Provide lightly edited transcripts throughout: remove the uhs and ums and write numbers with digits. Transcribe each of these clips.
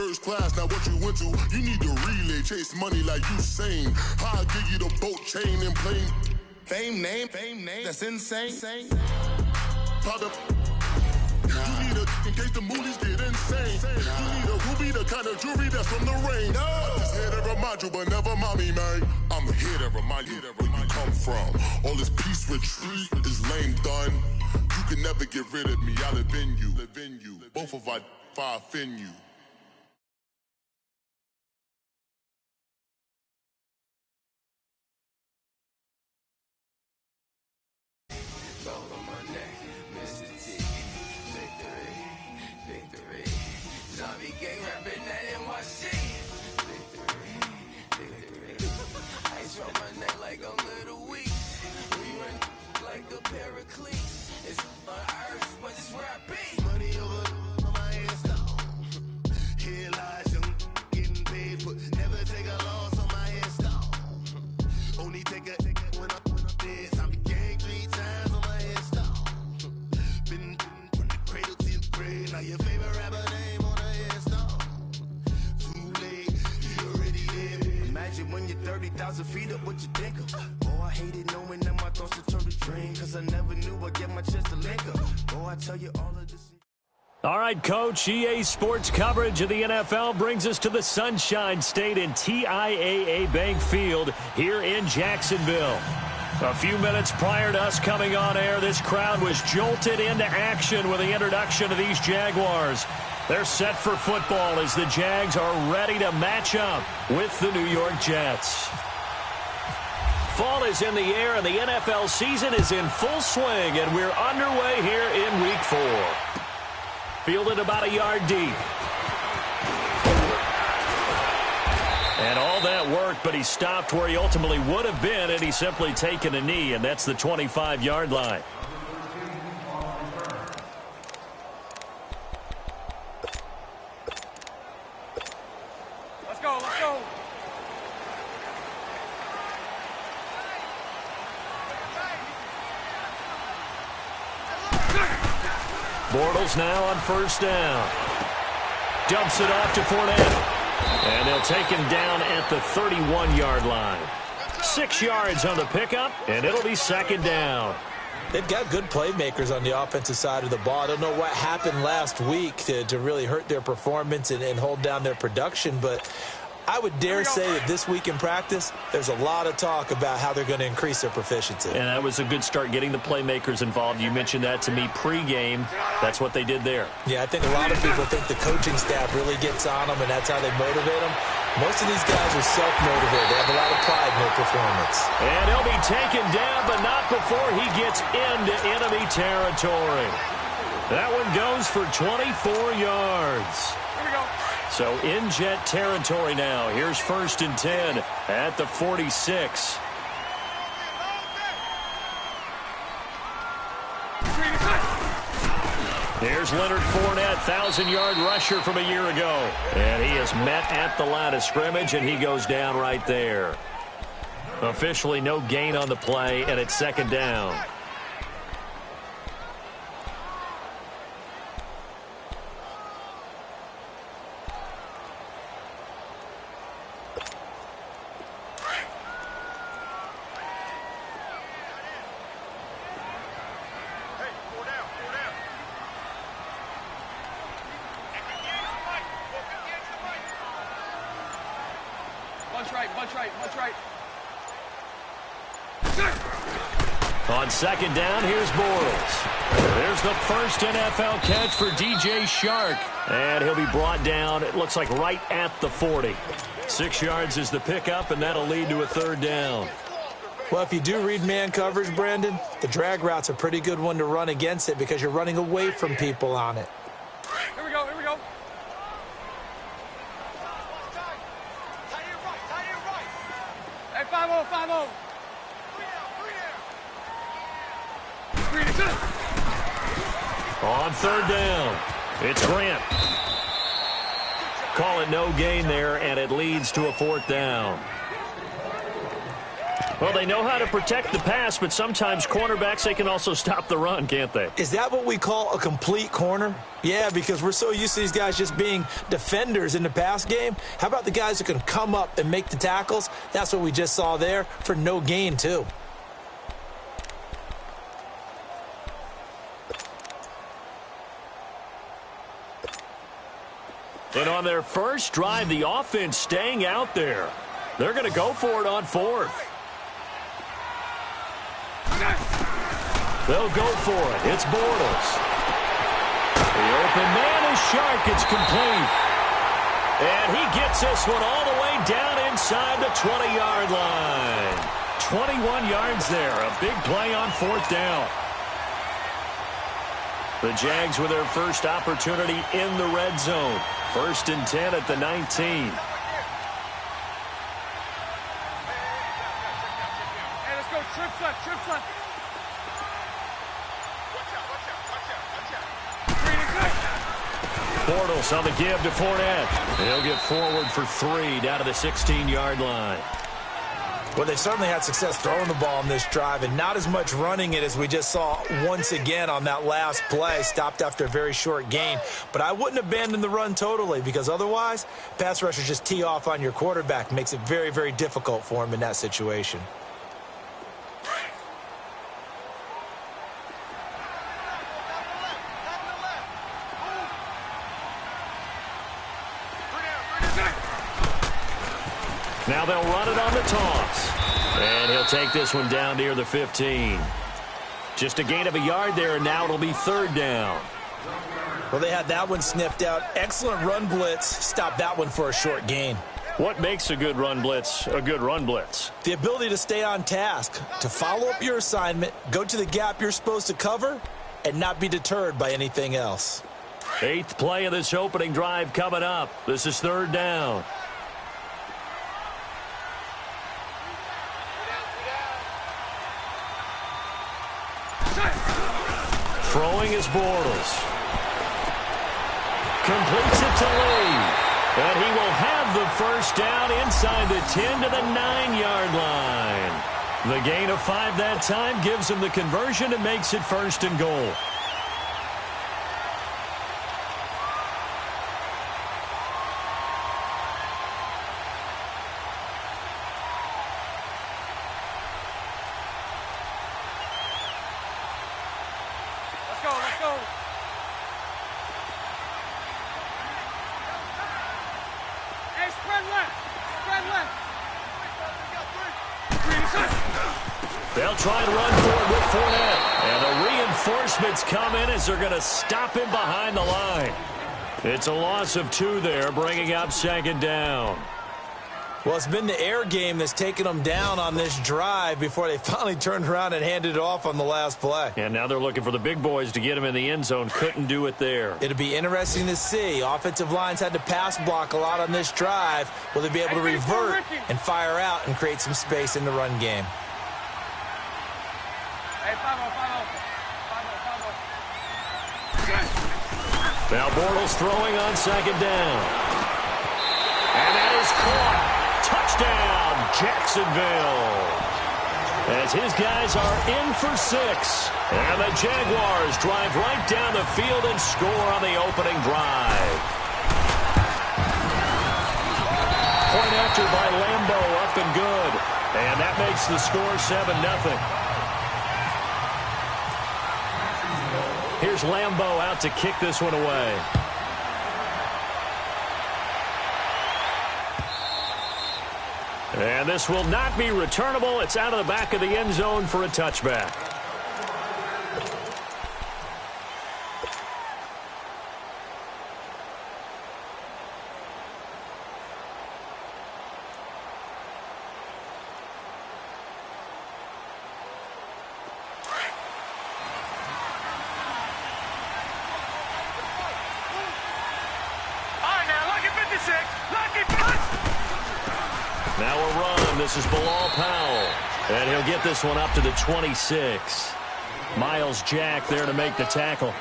first class, now what you went to? You need to relay, chase money like Usain. How I give you the boat chain and plane. Fame name, that's insane. Pop up. You need a in case the moolies get insane. You need a ruby, the kind of jewelry that's from the rain. I'm just here to remind you, but never mind me, man. I'm here to remind you where you come from. All this peace retreat is lame done. You can never get rid of me. I live in you. Both of our fire fin you. When you're 30,000 feet up, what you think of? Oh, I hated knowing that my thoughts would turn to dream, cause I never knew I'd get my chance to link up. Oh, I tell you all of this. All right, Coach, EA Sports coverage of the NFL brings us to the Sunshine State in TIAA Bank Field here in Jacksonville. A few minutes prior to us coming on air, this crowd was jolted into action with the introduction of these Jaguars. They're set for football as the Jags are ready to match up with the New York Jets. Fall is in the air and the NFL season is in full swing, and we're underway here in Week 4. Fielded about a yard deep. And all that work, but he stopped where he ultimately would have been had he simply taken a knee, and that's the 25-yard line. Bortles now on first down. Dumps it off to Fournette. And they'll take him down at the 31-yard line. 6 yards on the pickup, and it'll be second down. They've got good playmakers on the offensive side of the ball. I don't know what happened last week to really hurt their performance and hold down their production, but I would dare say that this week in practice, there's a lot of talk about how they're going to increase their proficiency. And that was a good start, getting the playmakers involved. You mentioned that to me pregame. That's what they did there. Yeah, I think a lot of people think the coaching staff really gets on them, and that's how they motivate them. Most of these guys are self-motivated. They have a lot of pride in their performance. And he'll be taken down, but not before he gets into enemy territory. That one goes for 24 yards. So in Jet territory now. Here's 1st and 10 at the 46. Here's Leonard Fournette, 1,000-yard rusher from a year ago. And he is met at the line of scrimmage, and he goes down right there. Officially no gain on the play, and it's second down. On second down, here's Bortles. There's the first NFL catch for DJ Shark. And he'll be brought down, it looks like right at the 40. 6 yards is the pickup, and that'll lead to a third down. Well, if you do read man coverage, Brandon, the drag route's a pretty good one to run against it because you're running away from people on it. Here we go. Hey, 5-0, 5-0. On third down, it's Grant. Call it no gain there, and it leads to a fourth down. Well, they know how to protect the pass, but sometimes cornerbacks, they can also stop the run, can't they? Is that what we call a complete corner? Yeah, because we're so used to these guys just being defenders in the pass game. How about the guys who can come up and make the tackles? That's what we just saw there for no gain, too. And on their first drive, the offense staying out there. They're going to go for it on fourth. They'll go for it. It's Bortles. The open man is Shark. It's complete. And he gets this one all the way down inside the 20-yard line. 21 yards there. A big play on fourth down. The Jags with their first opportunity in the red zone. 1st and 10 at the 19. Trips left, trips left. Bortles on the give to Fournette. He'll get forward for 3 down to the 16-yard line. Well, they certainly had success throwing the ball on this drive, and not as much running it as we just saw once again on that last play. Stopped after a very short gain. But I wouldn't abandon the run totally, because otherwise, pass rushers just tee off on your quarterback. Makes it very, very difficult for him in that situation. Now they'll run it on the toss. And he'll take this one down near the 15. Just a gain of a yard there, and now it'll be 3rd down. Well, they had that one sniffed out. Excellent run blitz. Stopped that one for a short gain. What makes a good run blitz a good run blitz? The ability to stay on task, to follow up your assignment, go to the gap you're supposed to cover, and not be deterred by anything else. 8th play of this opening drive coming up. This is 3rd down. Throwing is Bortles. Completes it to Lee. And he will have the first down inside the 10 to the 9-yard line. The gain of 5 that time gives him the conversion and makes it 1st and goal. Let's go. Hey, spread left. They'll try and run for it with Fournette. And the reinforcements come in as they're going to stop him behind the line. It's a loss of 2 there, bringing up 2nd down. Well, it's been the air game that's taken them down on this drive before they finally turned around and handed it off on the last play. And now they're looking for the big boys to get him in the end zone. Couldn't do it there. It'll be interesting to see. Offensive lines had to pass block a lot on this drive. Will they be able to revert and fire out and create some space in the run game? Now Bortles throwing on 2nd down. And that is caught. Touchdown, Jacksonville. As his guys are in for 6. And the Jaguars drive right down the field and score on the opening drive. Point after by Lambo, up and good. And that makes the score 7-0. Here's Lambo out to kick this one away. And this will not be returnable. It's out of the back of the end zone for a touchback. Now a run. This is Bilal Powell. And he'll get this one up to the 26. Miles Jack there to make the tackle.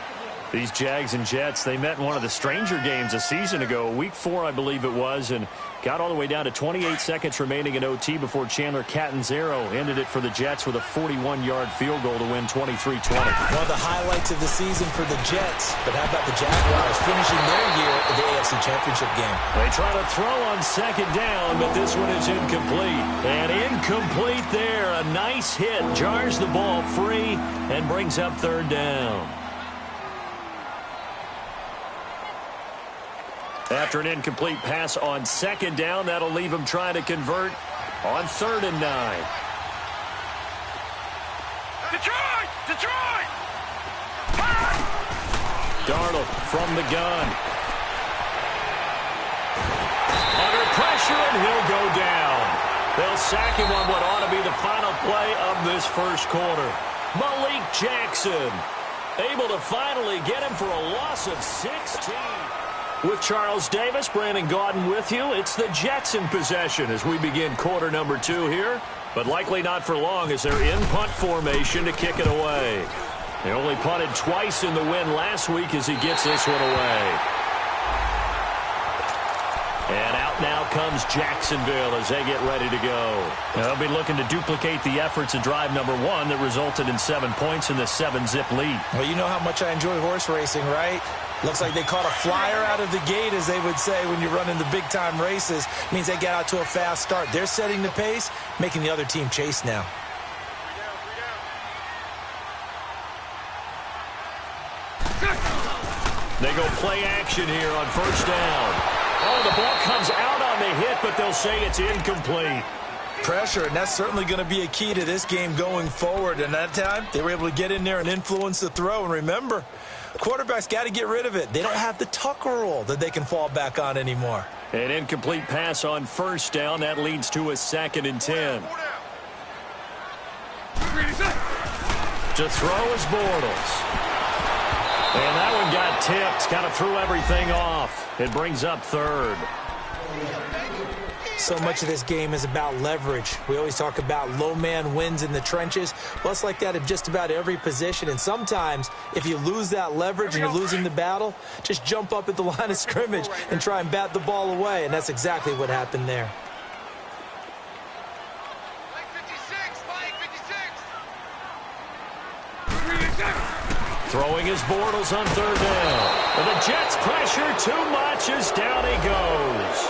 These Jags and Jets, they met in one of the stranger games a season ago, week 4, I believe it was, and got all the way down to 28 seconds remaining in OT before Chandler Catanzaro ended it for the Jets with a 41-yard field goal to win 23-20. One of the highlights of the season for the Jets, but how about the Jaguars finishing their year in the AFC Championship game? They try to throw on second down, but this one is incomplete. And incomplete there. A nice hit, jars the ball free, and brings up third down. After an incomplete pass on second down, that'll leave him trying to convert on 3rd and 9. Detroit! Detroit! Darnold from the gun. Under pressure, and he'll go down. They'll sack him on what ought to be the final play of this first quarter. Malik Jackson able to finally get him for a loss of 16. With Charles Davis, Brandon Gaudin with you. It's the Jets in possession as we begin quarter number 2 here. But likely not for long as they're in punt formation to kick it away. They only punted twice in the win last week as he gets this one away. And out now comes Jacksonville as they get ready to go. They'll be looking to duplicate the efforts of drive number 1 that resulted in 7 points in the 7-zip lead. Well, you know how much I enjoy horse racing, right? Looks like they caught a flyer out of the gate, as they would say when you're running the big-time races. Means they get out to a fast start. They're setting the pace, making the other team chase now. They go play action here on first down. Oh, the ball comes out on the hit, but they'll say it's incomplete. Pressure, and that's certainly going to be a key to this game going forward. And that time, they were able to get in there and influence the throw. And remember, quarterbacks got to get rid of it. They don't have the Tucker rule that they can fall back on anymore. An incomplete pass on first down. That leads to a 2nd and 10. To throw is Bortles. And that one got tipped. Kind of threw everything off. It brings up 3rd. So much of this game is about leverage. We always talk about low man wins in the trenches. Well, it's like that at just about every position. And sometimes, if you lose that leverage and you're losing the battle, just jump up at the line of scrimmage and try and bat the ball away. And that's exactly what happened there. Throwing his Bortles on 3rd down. And the Jets pressure too much as down he goes.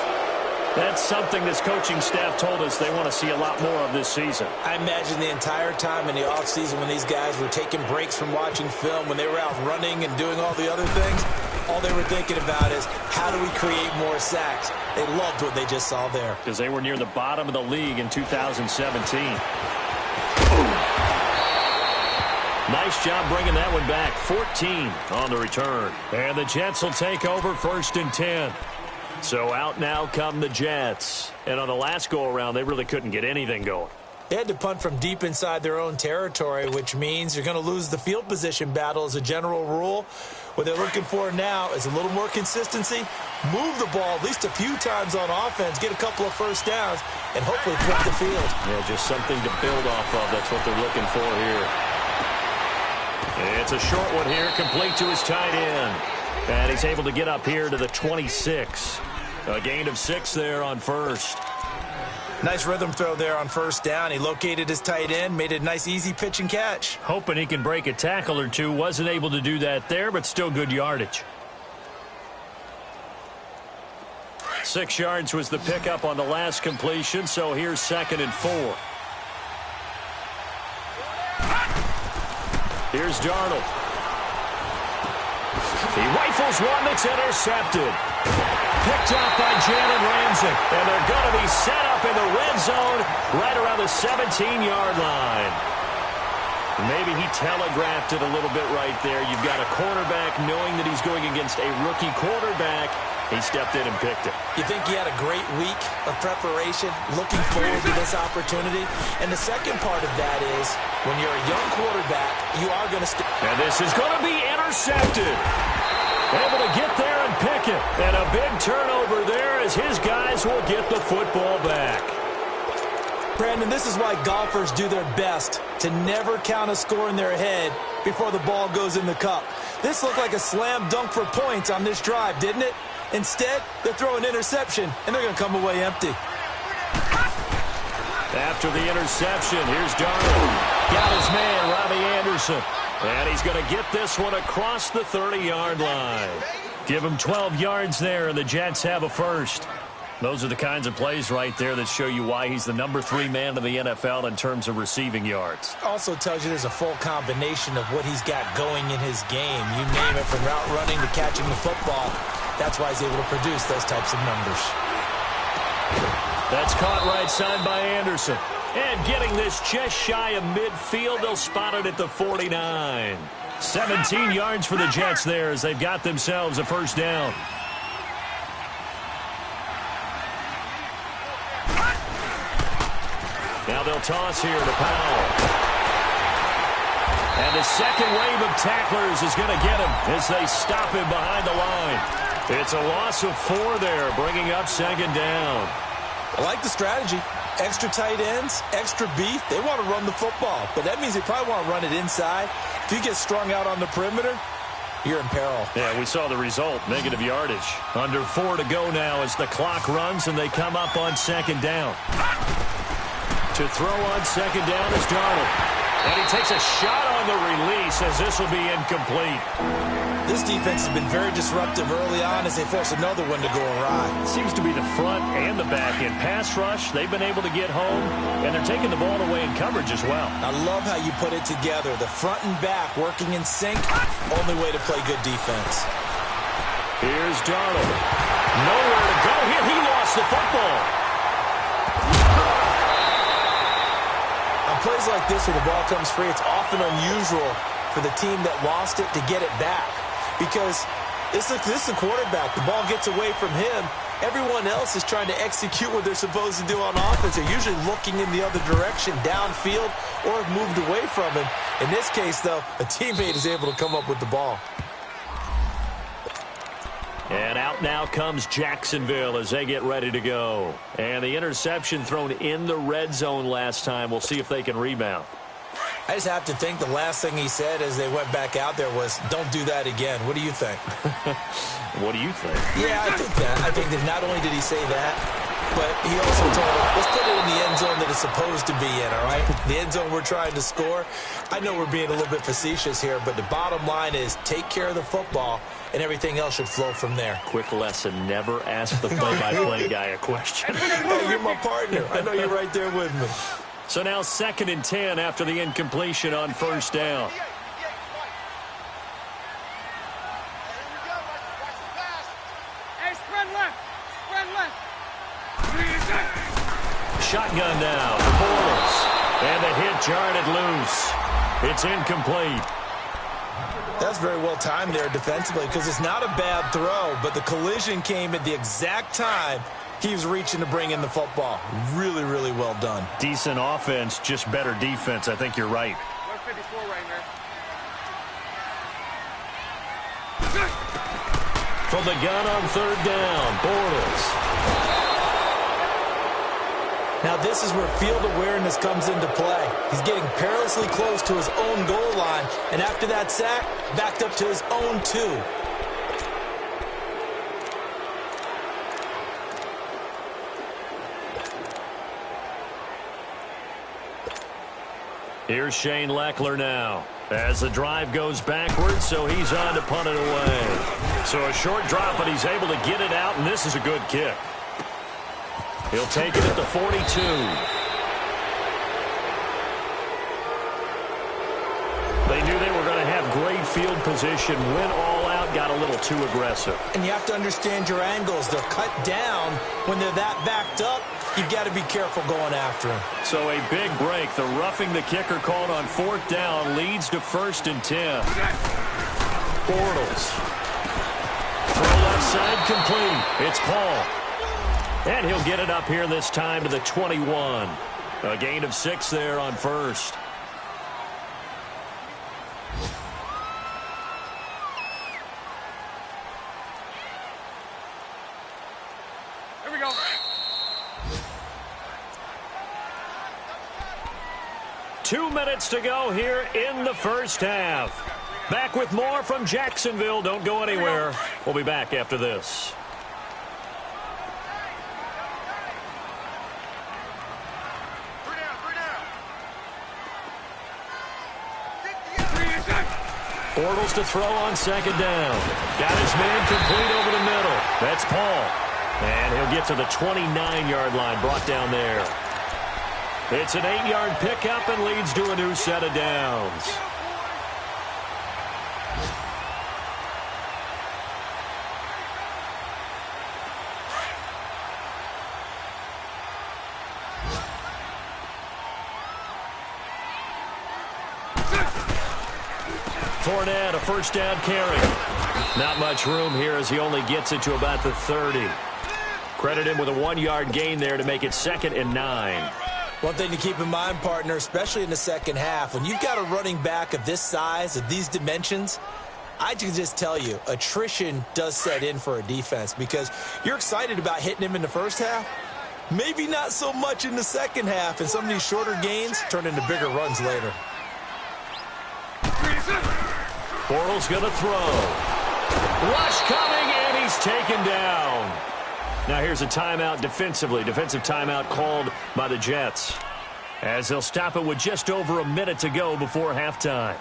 That's something this coaching staff told us they want to see a lot more of this season. I imagine the entire time in the offseason when these guys were taking breaks from watching film, when they were out running and doing all the other things, all they were thinking about is how do we create more sacks. They loved what they just saw there. Because they were near the bottom of the league in 2017. Nice job bringing that one back. 14 on the return. And the Jets will take over 1st and 10. So out now come the Jets. And on the last go-around, they really couldn't get anything going. They had to punt from deep inside their own territory, which means you're going to lose the field position battle as a general rule. What they're looking for now is a little more consistency, move the ball at least a few times on offense, get a couple of first downs, and hopefully flip the field. Yeah, just something to build off of. That's what they're looking for here. It's a short one here, complete to his tight end. And he's able to get up here to the 26. A gain of 6 there on first. Nice rhythm throw there on first down. He located his tight end, made a nice easy pitch and catch. Hoping he can break a tackle or two. Wasn't able to do that there, but still good yardage. 6 yards was the pickup on the last completion, so here's 2nd and 4. Here's Darnold. He rifles one that's intercepted. Picked up by Jalen Ramsey. And they're going to be set up in the red zone right around the 17-yard line. Maybe he telegraphed it a little bit right there. You've got a quarterback knowing that he's going against a rookie quarterback. He stepped in and picked it. You think he had a great week of preparation, looking forward to this opportunity? And the second part of that is, when you're a young quarterback, you are going to and this is going to be intercepted. Able to get there and pick it. And a big turnover there as his guys will get the football back. Brandon, this is why golfers do their best to never count a score in their head before the ball goes in the cup. This looked like a slam dunk for points on this drive, didn't it? Instead, they're throwing interception, and they're going to come away empty. After the interception, here's Darnold. Got his man, Robbie Anderson. And he's going to get this one across the 30-yard line. Give him 12 yards there, and the Jets have a first. Those are the kinds of plays right there that show you why he's the number 3 man in the NFL in terms of receiving yards. Also tells you there's a full combination of what he's got going in his game. You name it, from route running to catching the football. That's why he's able to produce those types of numbers. That's caught right side by Anderson. And getting this just shy of midfield, they'll spot it at the 49. 17 yards for the Jets there as they've got themselves a first down. Now they'll toss here to Powell. And the second wave of tacklers is going to get him as they stop him behind the line. It's a loss of 4 there, bringing up second down. I like the strategy. Extra tight ends, extra beef. They want to run the football, but that means they probably want to run it inside. If you get strung out on the perimeter, you're in peril. Yeah, we saw the result, negative yardage. Under 4 to go now as the clock runs and they come up on second down. To throw on second down is Darnold. And he takes a shot on the release as this will be incomplete. This defense has been very disruptive early on as they force another one to go awry. It seems to be the front and the back end. Pass rush, they've been able to get home, and they're taking the ball away in coverage as well. I love how you put it together. The front and back working in sync, only way to play good defense. Here's Darnold. Nowhere to go here. He lost the football. On plays like this where the ball comes free, it's often unusual for the team that lost it to get it back. Because this is the quarterback. The ball gets away from him. Everyone else is trying to execute what they're supposed to do on offense. They're usually looking in the other direction, downfield, or have moved away from him. In this case, though, a teammate is able to come up with the ball. And out now comes Jacksonville as they get ready to go. And the interception thrown in the red zone last time. We'll see if they can rebound. I just have to think the last thing he said as they went back out there was, don't do that again. What do you think? What do you think? Yeah, I think that. I think that not only did he say that, but he also told him, let's put it in the end zone that it's supposed to be in, all right? The end zone we're trying to score. I know we're being a little bit facetious here, but the bottom line is take care of the football, and everything else should flow from there. Quick lesson, never ask the play-by-play guy a question. Hey, you're my partner. I know you're right there with me. So now 2nd and 10 after the incompletion on first down. Hey, spread left. Spread left. Shotgun now for Bortles. And the hit jarred it loose. It's incomplete. That's very well timed there defensively because it's not a bad throw, but the collision came at the exact time he was reaching to bring in the football. Really, really well done. Decent offense, just better defense. I think you're right. 154 right here. From the gun on 3rd down, Bortles. Now this is where field awareness comes into play. He's getting perilously close to his own goal line, and after that sack, backed up to his own 2. Here's Shane Leckler now as the drive goes backwards, so he's on to punt it away. So a short drop, but he's able to get it out, and this is a good kick. He'll take it at the 42. They knew they were going to have great field position, went all out, got a little too aggressive. And you have to understand your angles. They're cut down. When they're that backed up, you've got to be careful going after him. So a big break. The roughing the kicker called on 4th down leads to 1st and 10. Bortles. Throw left side complete. It's Paul. And he'll get it up here this time to the 21. A gain of 6 there on 1st. Here we go. 2 minutes to go here in the first half. Back with more from Jacksonville. Don't go anywhere. We'll be back after this. Bortles to throw on second down. Got his man complete over the middle. That's Paul. And he'll get to the 29-yard line, brought down there. It's an 8-yard pickup and leads to a new set of downs. Fournette, a first down carry. Not much room here as he only gets it to about the 30. Credit him with a 1-yard gain there to make it 2nd and 9. One thing to keep in mind, partner, especially in the second half, when you've got a running back of this size, of these dimensions, I can just tell you, attrition does set in for a defense because you're excited about hitting him in the first half. Maybe not so much in the second half, and some of these shorter gains turn into bigger runs later. Bortles going to throw. Rush coming, and he's taken down. Now here's a timeout defensively. Defensive timeout called by the Jets, as they'll stop it with just over a minute to go before halftime.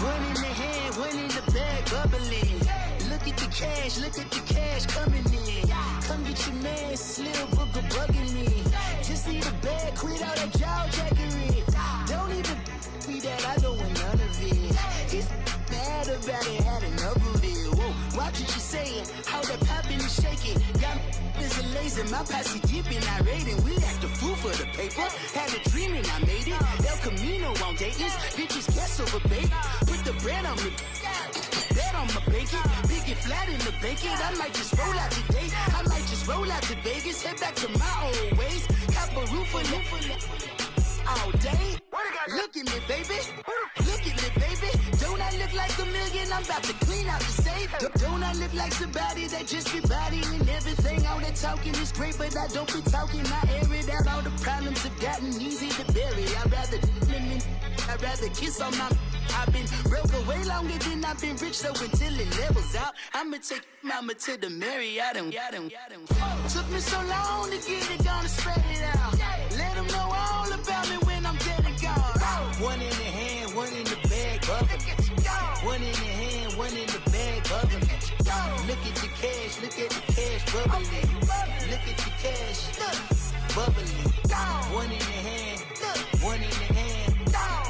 One in the hand, one in the bag, bubbling. Look at the cash coming in. Come get your man, Slim Booger bugging me. Just need a bag, quit all that jaw jackery. Don't even me that, I don't want none of it. He's mad about it, had enough of it. Whoa, watch what you saying, how that poppin' and shaking. Got is a laser, my posse deep and irate, and we act a fool for the paper. Had a dream and I made it. El Camino on Dayton's, bitches guess over bait. Put the bread on me, bet on my bacon. Big and flat in the bacon. I might just roll out today. I might just roll out to Vegas, head back to my old ways. Cop a roof for all day. Look at me, baby. Look at me, baby. Don't I look like a million? I'm about to clean out the safe. Don't I look like somebody that just be bodying everything? All that talking is great, but I don't be talking. I air it out. All the problems have gotten easy to bury. I'd rather kiss on my. I've been broke away longer than I've been rich, so until it levels out, I'ma take mama to the Marriott. Took me so long to get it, gonna spread it out. Let them know all about me when I'm dead and gone. One in the hand, one in the bag, bubbling. One in the hand, one in the bag, bubbling. Look at the cash, bubbling. Look at the cash, bubbling. One in the hand, one in the hand,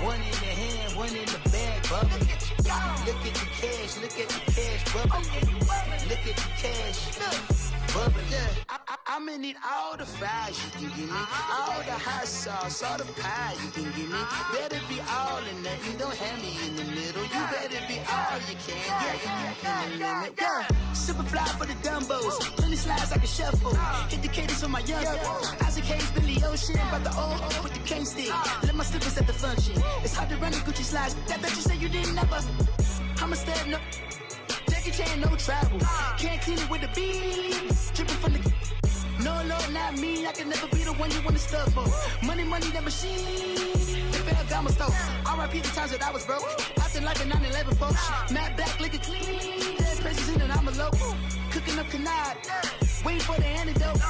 one in the hand, one in the bag, bubbling. Look at the cash, bubbling. Look at the cash, bubbling. I'ma need all the fries you can give me, all the hot sauce, all the pie you can give me. Better be all in nothing, don't have me in the middle. You better be all you can, yeah. Super fly for the Dumbos, plenty slides like a shuffle. Hit the cadence on my young Isaac Hayes, Billy Ocean, about the old with the cane stick. Let my slippers at the function. It's hard to run the Gucci slides. That bet you say you didn't never. I'ma step no. Jackie Chan, no travel. Can't clean it with the beat. Dripping from the. No, Lord, not me. I can never be the one you want to stuff for. Money, that machine. They fell down my stove. R.I.P. the times that I was broke. Acting like a 9/11 folks. Matte black, liquor clean. Dead presses in and I'm a local. Cooking up canard. Waiting for the antidote.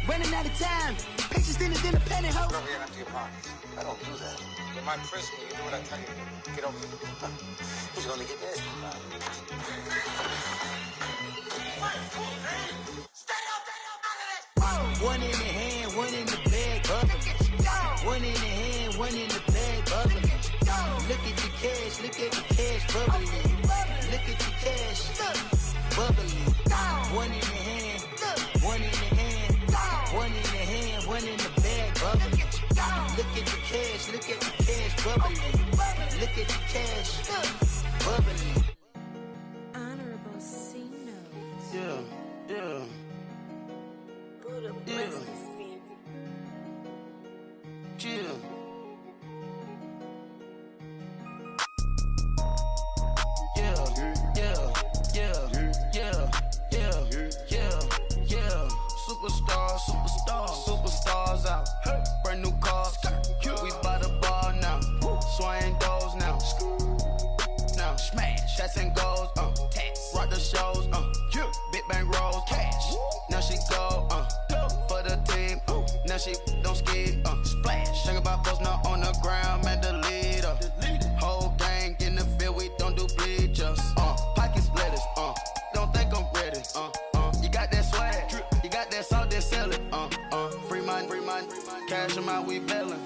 Running out of time. Patience thinner than a pantyhose. Go here and empty your pockets. I don't do that. In my prison, you do what I tell you. Get over here. He's gonna get nasty. Stay up, stay up. bubbly. One in the hand, one in the hand, one in the hand, one in the bag, bubbly. Look at the cash, look at the cash, bubbly. Look at the cash, bubbly. Honorable C notes. Yeah. Buddha Yeah. bless the spirit. Chill. Superstars out. Brand new cars. We by the bar now. Swaying doors now. Now smash. Shots and goals. Rock the shows. Big bang rolls. Cash. Now she go. For the team. Now she don't ski. Splash. Think about posting up on the ground. Man, the leader. Whole gang in the field. We don't do bleachers. Pockets lettuce. Don't think I'm ready. You got that swag. You got that salt, that sell it. Free mind. Cash amount, we bailin'.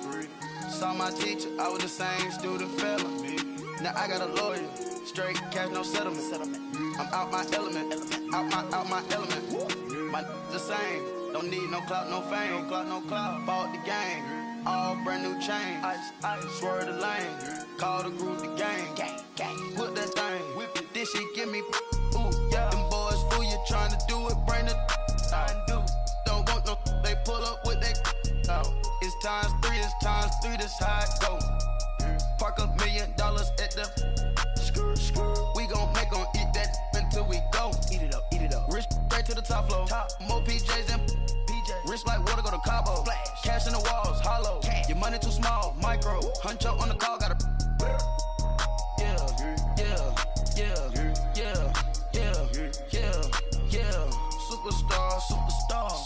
Saw my teacher, I was the same student felon. Now I got a lawyer. Straight cash, no settlement. I'm out my element. Out my element. My the same. Don't need no clout, no fame. No clout. Bought the game. All brand new chain. Ice. Swerve the lane. Call the group the gang. Whip that thing. Whip it. This shit give me. Ooh, yeah. Them boys fool you trying to do it. Bring it. Don't want no. They pull up with that. It's times 3. This how it go. Park $1 million at the. We gon' make 'em eat that until we go. Eat it up. Rich straight to the top floor. More PJs than PJ. Rich like water, go to Cabo. Flash. Cash in the walls, hollow. Cash. Your money too small, micro. Huncho on the call, gotta.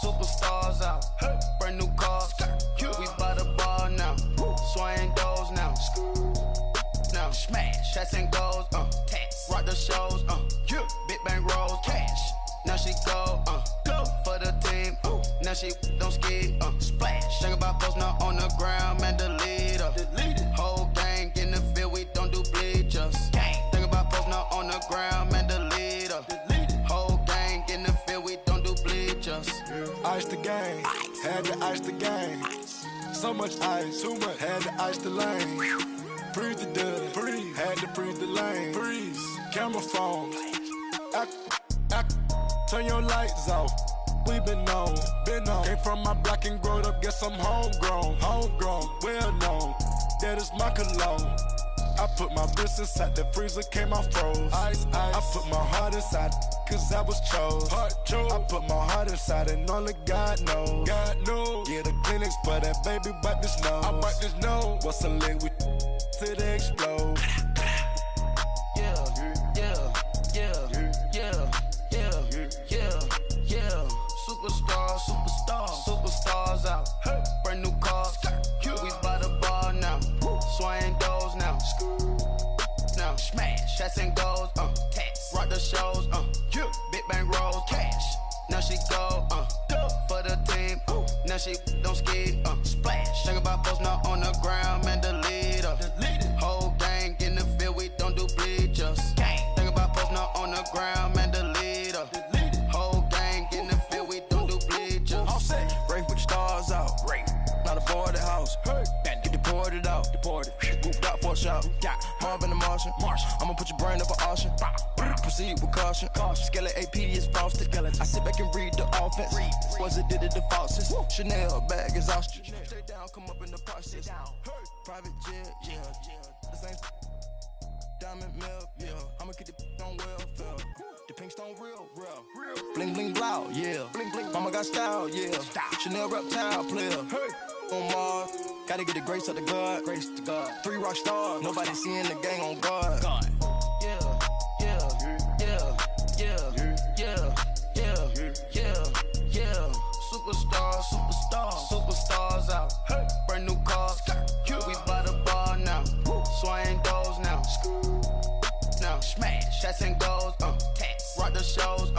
Superstars out. Brand new cars. We by the bar now. Swaying doors now. Now smash. Shots and goals. Rock the shows. Big bang rolls. Cash. Now she go. For the team. Now she don't ski. Splash. Think about posting up on the ground. Man, the leader. Whole gang in the field. We don't do bleachers. Think about posting up on the ground. Man, the leader. Whole gang in the field. We don't do bleachers. Ice the game, had to ice the game. So much ice, too much, had to ice the lane. Freeze the dud, freeze, had to freeze the lane. Freeze, camera phone, turn your lights off. We been on. Came from my block and growed up, guess I'm homegrown, well known. That is my cologne. I put my wrist inside the freezer, came out froze. Ice. I put my heart inside, cause I was chose. I put my heart inside and only God knows. Yeah, the clinics, but that baby bite this nose. I bite this nose. What's a liquid till they explode? Superstars out. Brand new cars. We by the bar now. Swaying doors now. Now smash. Shots and goals. Rock the shows. Big bang rolls. Cash. Now she go. For the team. Now she don't ski. Splash. Think about posting up on the ground. Man, the leader. Whole gang in the field. We don't do bleachers. Think about posting up on the ground. Man, the leader. Whole gang in the field. We don't do bleachers. All set. Rain put the stars out. Rain. Not a board the house. Get deported out. Booped out for a shot. Marvin the Martian. I'ma put your brain up an auction. Proceed with caution. Skeleton AP is frosted. I sit back and read the offense. Was it did it the falsest? Chanel bag is ostrich. Stay down, come up in the process. Private jet, yeah. The same diamond milk, yeah. I'ma get the on welfare. The pink stone real. Bling bling blow, yeah. Bling. Mama got style, yeah. Chanel reptile player. On Mars, gotta get the grace of the God. 3 rock stars, nobody seeing the gang on guard. Superstars out. Brand new cars. We by the bar now. Swaying doors now. Now smash. Shots and goals. Rock the shows.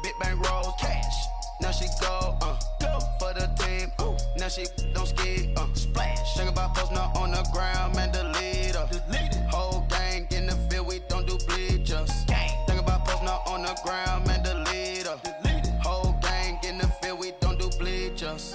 Big bang rolls. Cash. Now she go. For the team. Now she don't ski. Splash. Think about posting up on the ground. Man, the leader. Whole gang in the field. We don't do bleachers. Think about posting up on on the ground, man, the leader. Whole gang in the field, we don't do bleachers.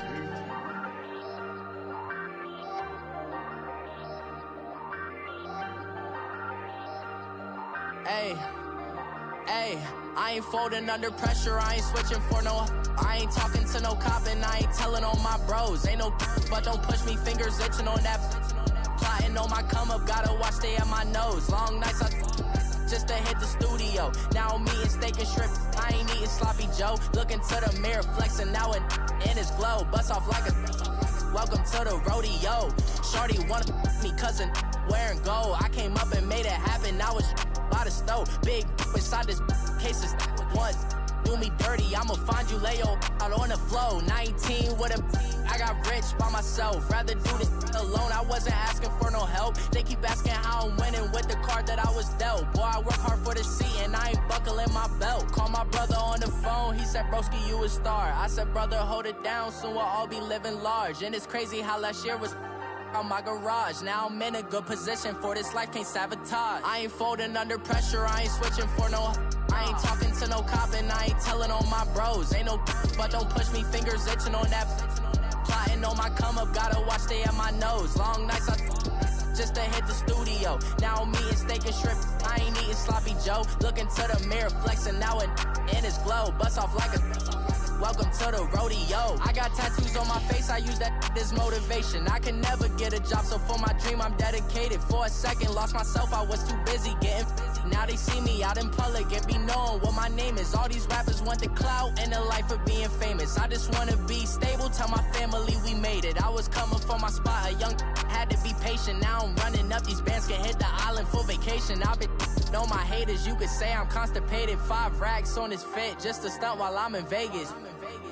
Hey, I ain't folding under pressure, I ain't switching for no. I ain't talking to no cop and I ain't telling on my bros. Ain't no but don't push me, fingers itching on that. Plotting on my come up, gotta watch stay at my nose. Long nights I just to hit the studio. Now I'm eating steak and shrimp, I ain't eating sloppy Joe. Looking to the mirror, flexing now and in his glow. Bust off like a welcome to the rodeo. Shorty wanna me cousin wearing gold. I came up and made it happen, now it's by the stove. Big inside this case is one. Do me dirty, I'ma find you, lay your out on the floor. 19 with a I got rich by myself. Rather do this alone, I wasn't asking for no help. They keep asking how I'm winning with the card that I was dealt. Boy, I work hard for the seat and I ain't buckling my belt. Call my brother on the phone, he said, broski, you a star. I said, brother, hold it down, soon we'll all be living large. And it's crazy how last year was on my garage. Now I'm in a good position for this life, can't sabotage. I ain't folding under pressure, I ain't switching for no. I ain't talking to no cop and I ain't telling on my bros. Ain't no but don't push me, fingers itching on that. Plotting on my come up, gotta watch stay at my nose. Long nights I just to hit the studio. Now I'm eating steak and shrimp, I ain't eating sloppy Joe. Looking to the mirror, flexing now and in his glow. Bust off like a welcome to the rodeo. I got tattoos on my face, I use that as motivation. I can never get a job, so for my dream I'm dedicated. For a second, lost myself, I was too busy getting busy. Now they see me out in public and be knowing what my name is. All these rappers want the clout and the life of being famous. I just wanna be stable, tell my family we made it. I was coming for my spot, a young had to be patient. Now I'm running up, these bands can hit the island for vacation. I've been know my haters, you could say I'm constipated. 5 racks on his fit, just to stunt while I'm in Vegas.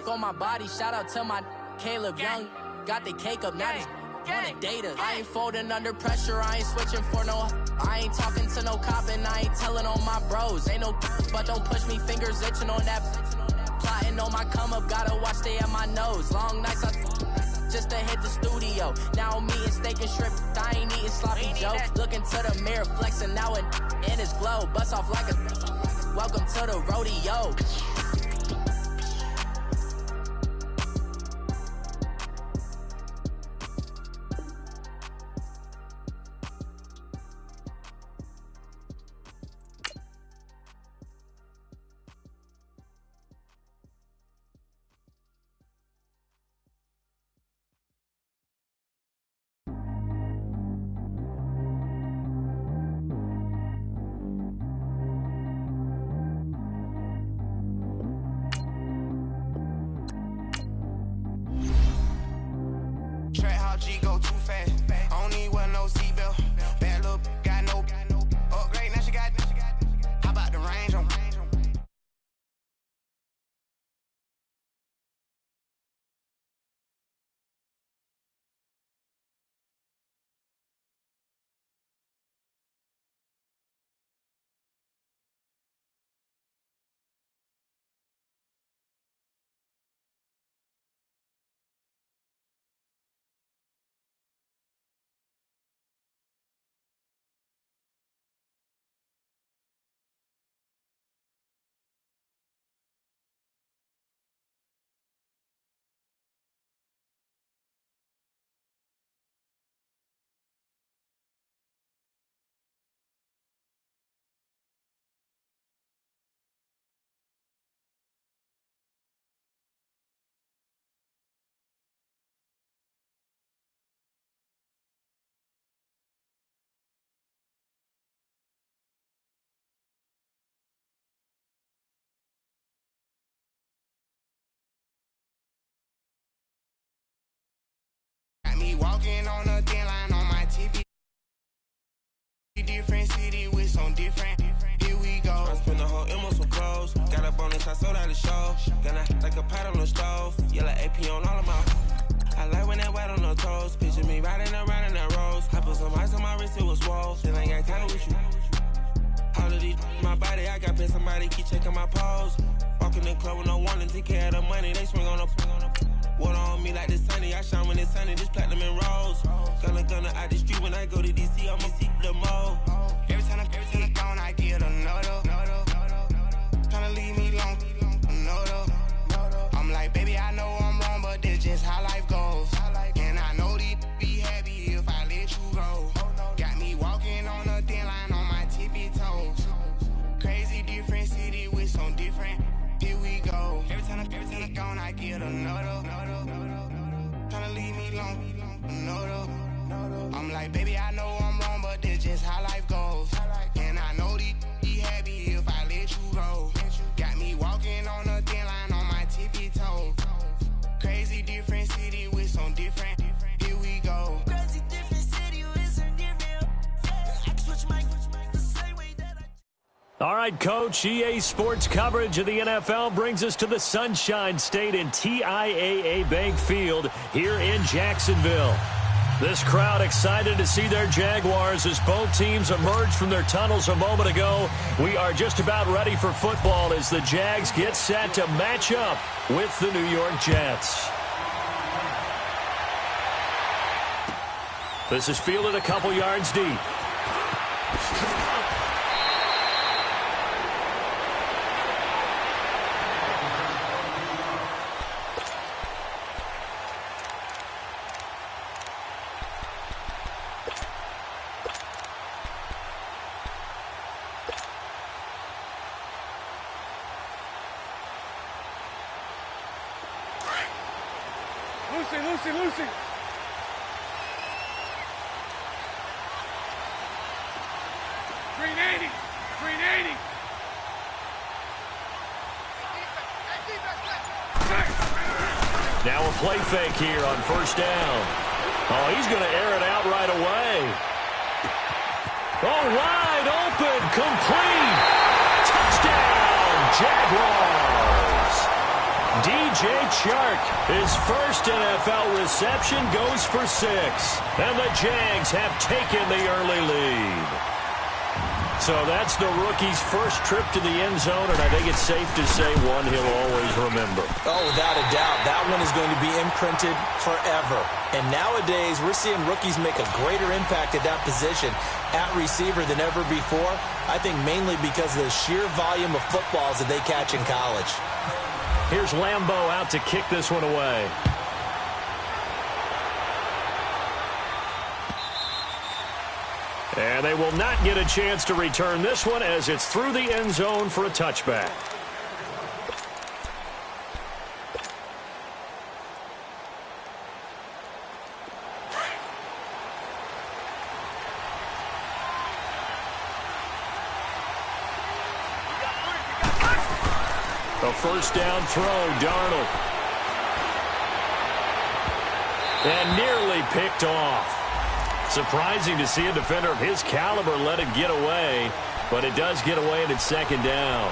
On my body, shout out to my Caleb Young. Got the cake up, now he's on a data. I ain't folding under pressure, I ain't switching for no. I ain't talking to no cop and I ain't telling on my bros. Ain't no but don't push me, fingers itching on that. Plotting on my come up, gotta watch stay at my nose. Long nights I just to hit the studio. Now I'm eating steak and shrimp, I ain't eating sloppy Joe. Looking to the mirror, flexing now and in his glow. Bust off like a welcome to the rodeo. Walking on a thin line on my TV. Different city with some different. Here we go. I spent the whole M on some clothes. Got up on this, I sold out the show. Gonna like a pot on the stove. Yellow AP on all of my. I like when that white on the toes. Picture me riding around in that rose. I put some ice on my wrist, it was swole. Still ain't got time with you. All of these my body, I got paid somebody keep checking my pose. Walking in the club with no warning, take care of the money. They swing on the. Water on me like the sunny, I shine when it's sunny, this platinum and rose. Gonna out the street when I go to DC, I'ma see the mode. Every time I gone, I get another. Tryna long. No, though. I'm like, baby, I know I'm wrong, but this just how life goes. And I know these happy if I let you go. Got me walking on a thin line on my tippy toes. Crazy different city with some different. Here we go. Crazy different city with some different. I can switch my the same way that I. All right, Coach, EA Sports coverage of the NFL brings us to the Sunshine State in TIAA Bank Field here in Jacksonville. This crowd excited to see their Jaguars as both teams emerged from their tunnels a moment ago. We are just about ready for football as the Jags get set to match up with the New York Jets. This is fielded a couple yards deep. Lucy. Green 80. Now a play fake here on first down. Oh, he's going to air it out right away. Oh, wide open, complete. Touchdown, Jaguars. DJ Chark, his first NFL reception, goes for 6. And the Jags have taken the early lead. So that's the rookie's first trip to the end zone, and I think it's safe to say one he'll always remember. Oh, without a doubt, that one is going to be imprinted forever. And nowadays, we're seeing rookies make a greater impact at that position at receiver than ever before. I think mainly because of the sheer volume of footballs that they catch in college. Here's Lambeau out to kick this one away. And they will not get a chance to return this one as it's through the end zone for a touchback. A first down throw, Darnold. And nearly picked off. Surprising to see a defender of his caliber let it get away, but it does get away and it's second down.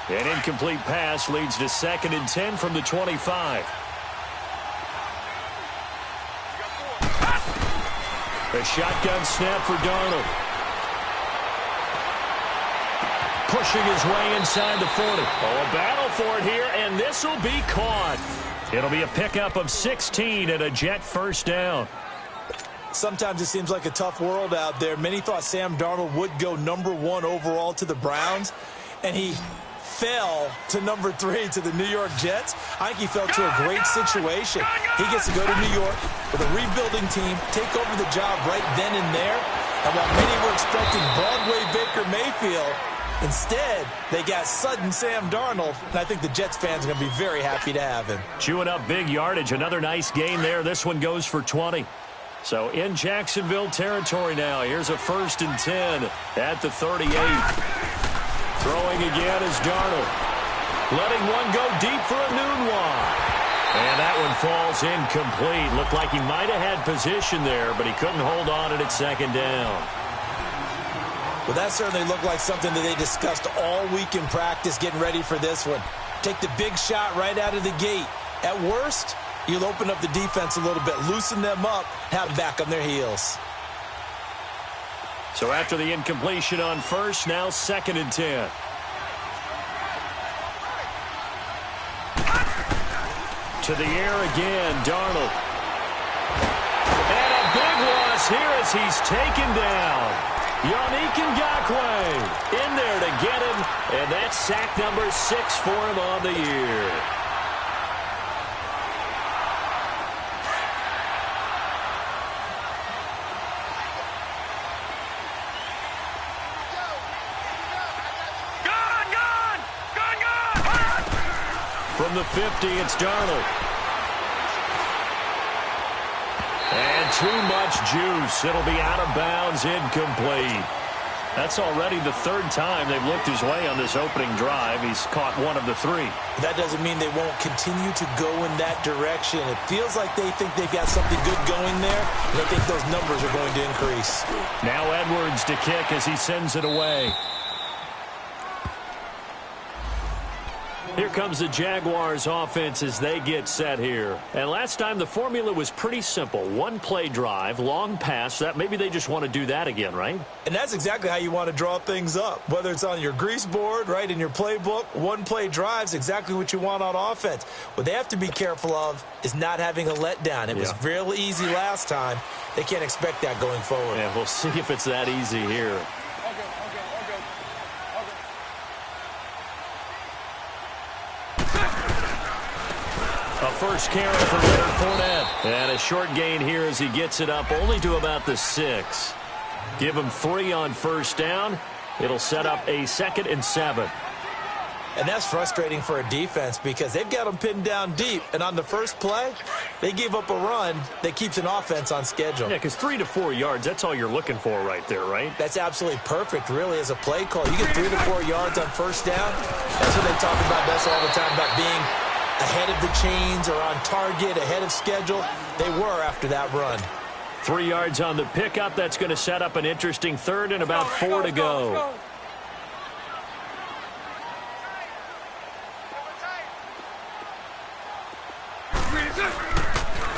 An incomplete pass leads to 2nd and 10 from the 25. A shotgun snap for Darnold. Pushing his way inside the 40. Oh, a battle for it here, and this will be caught. It'll be a pickup of 16 and a Jet first down. Sometimes it seems like a tough world out there. Many thought Sam Darnold would go #1 overall to the Browns, and he fell to #3 to the New York Jets. I think he fell to a great situation. He gets to go to New York with a rebuilding team, take over the job right then and there. And while many were expecting Broadway Baker Mayfield, instead, they got sudden Sam Darnold, and I think the Jets fans are going to be very happy to have him. Chewing up big yardage. Another nice gain there. This one goes for 20. So in Jacksonville territory now. Here's a 1st and 10 at the 38. Throwing again is Darnold. Letting one go deep for a noon one. And that one falls incomplete. Looked like he might have had position there, but he couldn't hold on it at 2nd down. Well, that certainly looked like something that they discussed all week in practice getting ready for this one. Take the big shot right out of the gate. At worst, you'll open up the defense a little bit, loosen them up, have them back on their heels. So after the incompletion on 1st, now 2nd and 10. To the air again, Darnold. And a big loss here as he's taken down. Yannick Ngakoue in there to get him, and that's sack number 6 for him on the year. From the 50, it's Darnold. And too much juice. It'll be out of bounds, incomplete. That's already the third time they've looked his way on this opening drive. He's caught one of the three. That doesn't mean they won't continue to go in that direction. It feels like they think they've got something good going there, and I think those numbers are going to increase. Now Edwards to kick as he sends it away. Here comes the Jaguars offense as they get set here. And last time the formula was pretty simple. One play drive, long pass. That maybe they just want to do that again, right? And that's exactly how you want to draw things up. Whether it's on your grease board, right, in your playbook, one play drive's exactly what you want on offense. What they have to be careful of is not having a letdown. It was real easy last time. They can't expect that going forward. Yeah, we'll see if it's that easy here. A first carry for Leonard Fournette. And a short gain here as he gets it up only to about the 6. Give him 3 on first down. It'll set up a 2nd and 7. And that's frustrating for a defense because they've got them pinned down deep. And on the first play, they gave up a run that keeps an offense on schedule. Yeah, because 3 to 4 yards, that's all you're looking for right there, right? That's absolutely perfect, really, as a play call. You get 3 to 4 yards on first down. That's what they talk about best all the time, about being ahead of the chains or on target, ahead of schedule. They were after that run. 3 yards on the pickup. That's going to set up an interesting 3rd and about 4 to go.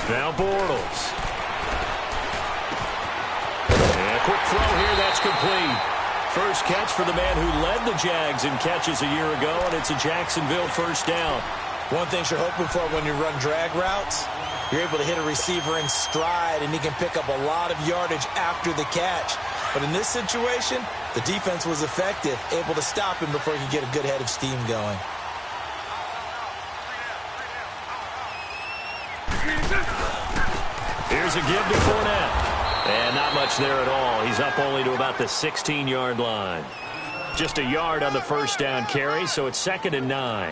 Now Bortles. And a quick throw here. That's complete. First catch for the man who led the Jags in catches a year ago, and it's a Jacksonville first down. One thing you're hoping for when you run drag routes, you're able to hit a receiver in stride, and he can pick up a lot of yardage after the catch. But in this situation, the defense was effective, able to stop him before he could get a good head of steam going. Here's a give to Fournette. And not much there at all. He's up only to about the 16-yard line. Just a yard on the first down carry, so it's 2nd and 9.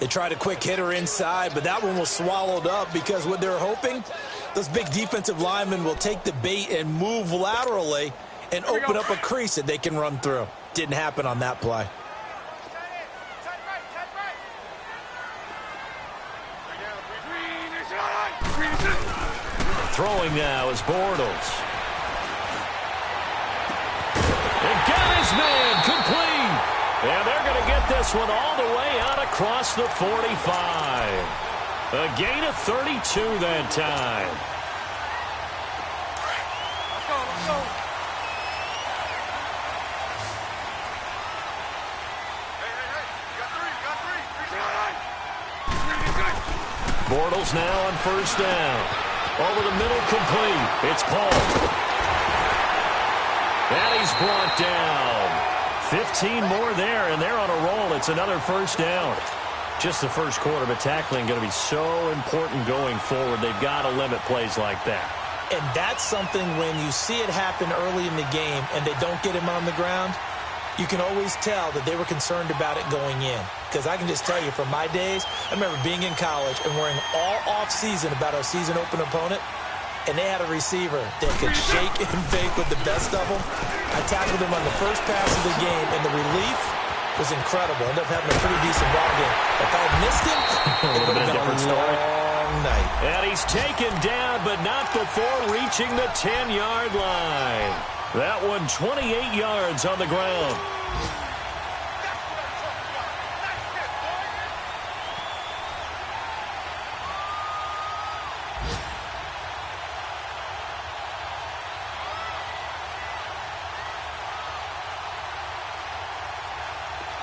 They tried a quick hitter inside, but that one was swallowed up because what they're hoping, those big defensive linemen will take the bait and move laterally and open up a crease that they can run through. Didn't happen on that play. Throwing now is Bortles. And got his man complete. And they're going to get this one all the way out across the 45. A gain of 32 that time. Let's go. Bortles now on first down. Over the middle, complete. It's Paul. And he's brought down. 15 more there, and they're on a roll. It's another first down. Just the first quarter, but tackling going to be so important going forward. They've got to limit plays like that. And that's something when you see it happen early in the game and they don't get him on the ground, you can always tell that they were concerned about it going in. Because I can just tell you from my days, I remember being in college and worrying all off-season about our season opener opponent, and they had a receiver that could shake and bake with the best of them. I tackled him on the first pass of the game, and the relief was incredible. Ended up having a pretty decent ball game. If I had missed him, it would have been a long night. And he's taken down, but not before reaching the 10-yard line. That one 28 yards on the ground.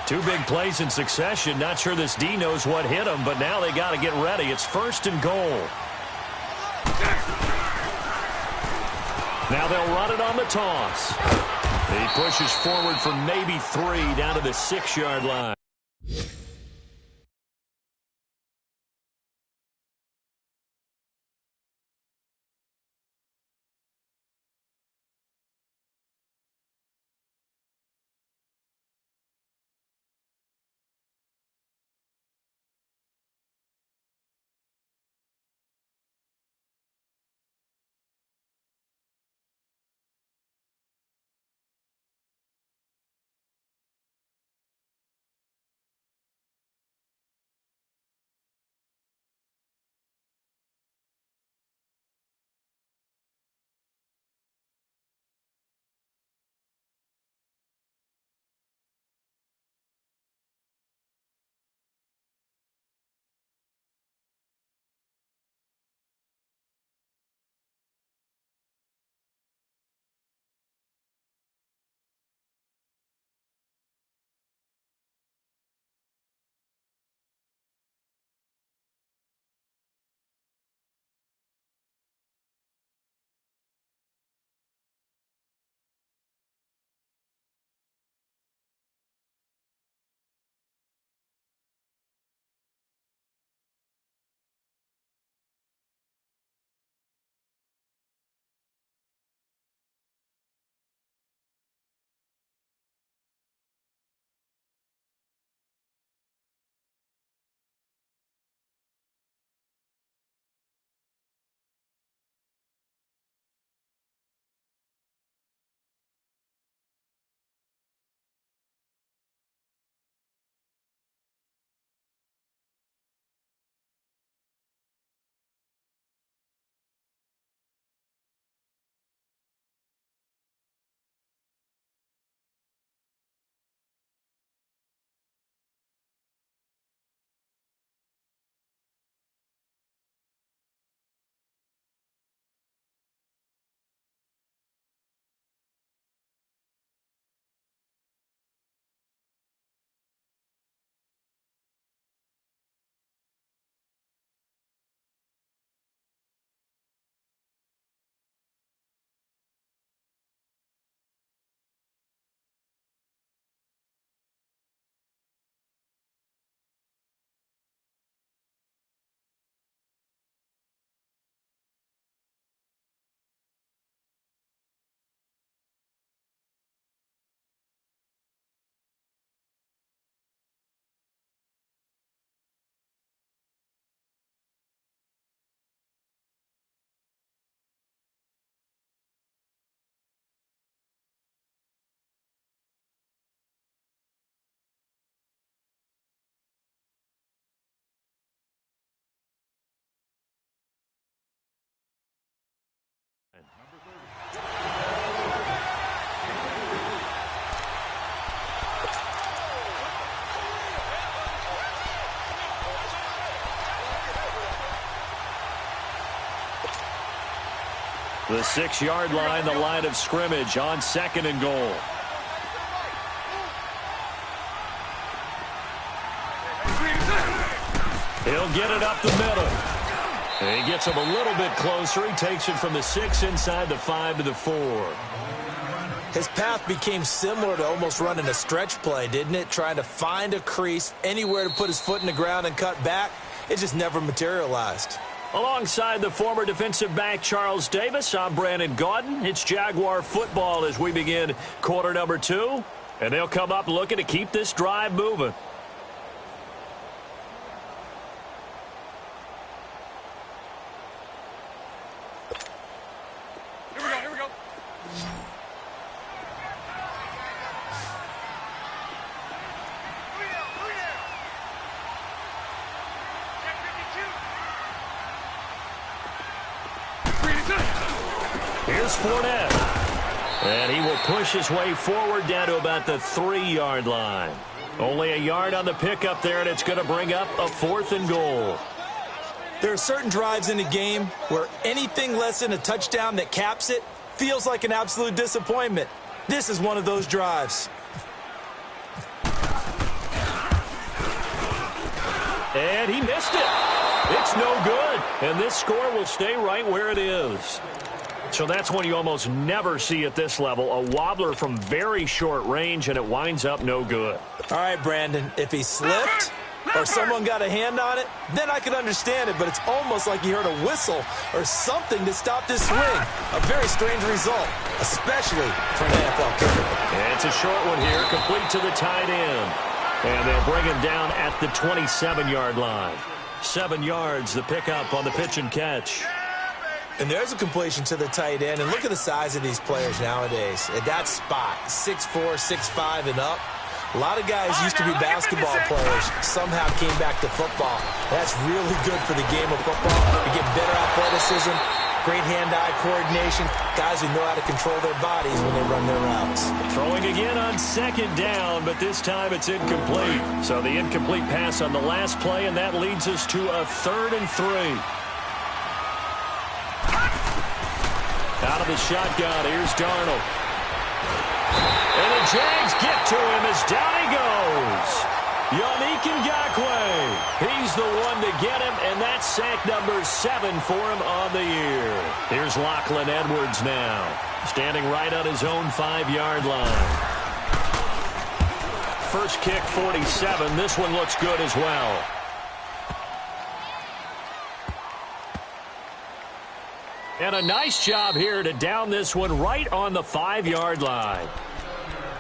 Two big plays in succession. Not sure this D knows what hit him, but now they got to get ready. It's 1st and goal. Now they'll run it on the toss. He pushes forward for maybe 3 down to the 6-yard line. The 6-yard line, the line of scrimmage on 2nd and goal. He'll get it up the middle. And he gets him a little bit closer. He takes it from the 6 inside the 5 to the 4. His path became similar to almost running a stretch play, didn't it? Trying to find a crease, anywhere to put his foot in the ground and cut back. It just never materialized. Alongside the former defensive back Charles Davis, I'm Brandon Gaudin. It's Jaguar football as we begin quarter number 2. And they'll come up looking to keep this drive moving. Here we go. Here's Fournette. And he will push his way forward down to about the 3-yard line. Only a yard on the pickup there, and it's going to bring up a 4th and goal. There are certain drives in the game where anything less than a touchdown that caps it feels like an absolute disappointment. This is one of those drives. And he missed it. It's no good. And this score will stay right where it is. So that's one you almost never see at this level. A wobbler from very short range, and it winds up no good. All right, Brandon, if he slipped or someone got a hand on it, then I could understand it, but it's almost like he heard a whistle or something to stop this swing. A very strange result, especially for an NFL kicker. And it's a short one here, complete to the tight end. And they'll bring him down at the 27-yard line. 7 yards, the pickup on the pitch and catch. And there's a completion to the tight end. And look at the size of these players nowadays. At that spot, 6'4", 6'5", and up. A lot of guys used to be basketball players, somehow came back to football. That's really good for the game of football. You get better athleticism, great hand-eye coordination, guys who know how to control their bodies when they run their routes. Throwing again on 2nd down, but this time it's incomplete. So the incomplete pass on the last play, and that leads us to a 3rd and 3. Out of the shotgun, here's Darnold. And the Jags get to him as down he goes. Yannick Ngakoue. He's the one to get him, and that's sack number 7 for him on the year. Here's Lachlan Edwards now, standing right on his own 5-yard line. First kick, 47. This one looks good as well. And a nice job here to down this one right on the 5-yard line.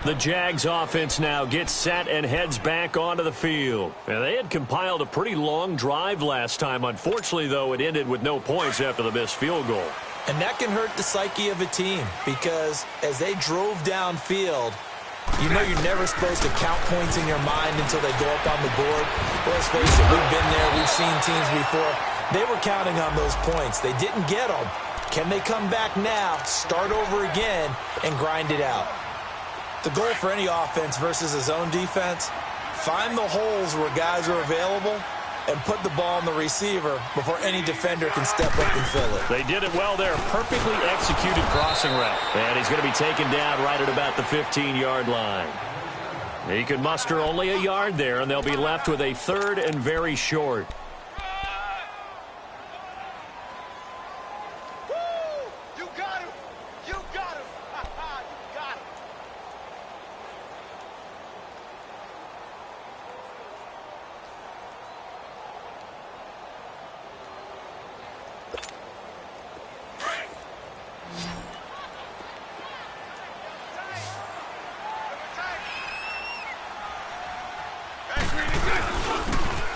The Jags offense now gets set and heads back onto the field. And they had compiled a pretty long drive last time. Unfortunately, though, it ended with no points after the missed field goal. And that can hurt the psyche of a team because as they drove downfield, you know you're never supposed to count points in your mind until they go up on the board. Well, let's face it, we've been there. We've seen teams before. They were counting on those points. They didn't get them. Can they come back now, start over again, and grind it out? The goal for any offense versus a zone defense, find the holes where guys are available and put the ball on the receiver before any defender can step up and fill it. They did it well there. Perfectly executed crossing route. And he's going to be taken down right at about the 15-yard line. He can muster only a yard there, and they'll be left with a 3rd and very short.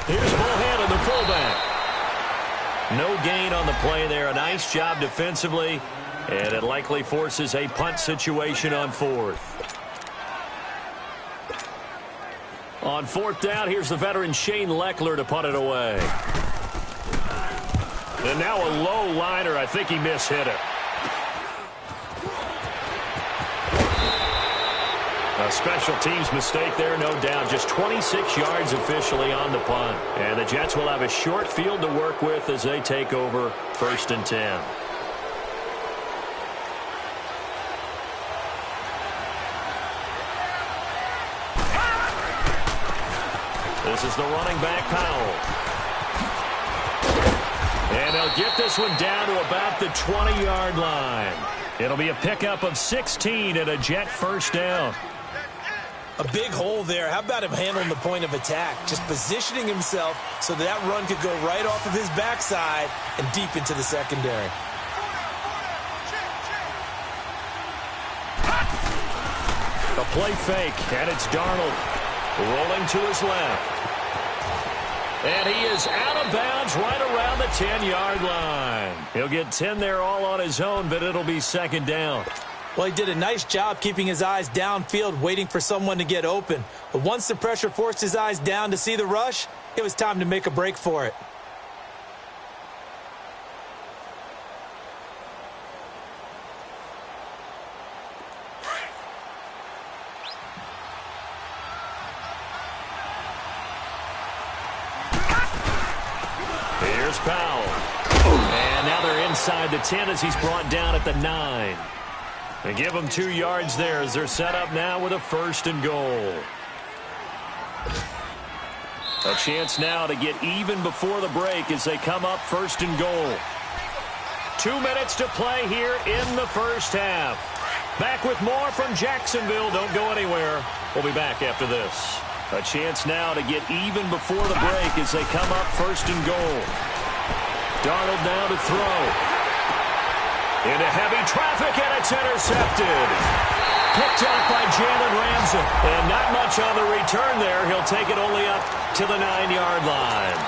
Here's Bohannon, the fullback. No gain on the play there. A nice job defensively, and it likely forces a punt situation on 4th. On 4th down, here's the veteran Shane Leckler to punt it away. And now a low liner. I think he mishit it. A special teams mistake there, no doubt. Just 26 yards officially on the punt. And the Jets will have a short field to work with as they take over 1st and 10. This is the running back, Powell. And they'll get this one down to about the 20-yard line. It'll be a pickup of 16 and a Jet first down. A big hole there. How about him handling the point of attack? Just positioning himself so that run could go right off of his backside and deep into the secondary. A play fake, and it's Darnold rolling to his left. And he is out of bounds right around the 10-yard line. He'll get 10 there all on his own, but it'll be second down. Well, he did a nice job keeping his eyes downfield, waiting for someone to get open. But once the pressure forced his eyes down to see the rush, it was time to make a break for it. Here's Powell. And now they're inside the 10 as he's brought down at the 9. They give them 2 yards there as they're set up now with a first and goal. A chance now to get even before the break as they come up first and goal. 2 minutes to play here in the first half. Back with more from Jacksonville. Don't go anywhere. We'll be back after this. A chance now to get even before the break as they come up first and goal. Darnold now to throw. Into heavy traffic, and it's intercepted. Picked up by Jalen Ramsey. And not much on the return there. He'll take it only up to the 9-yard line.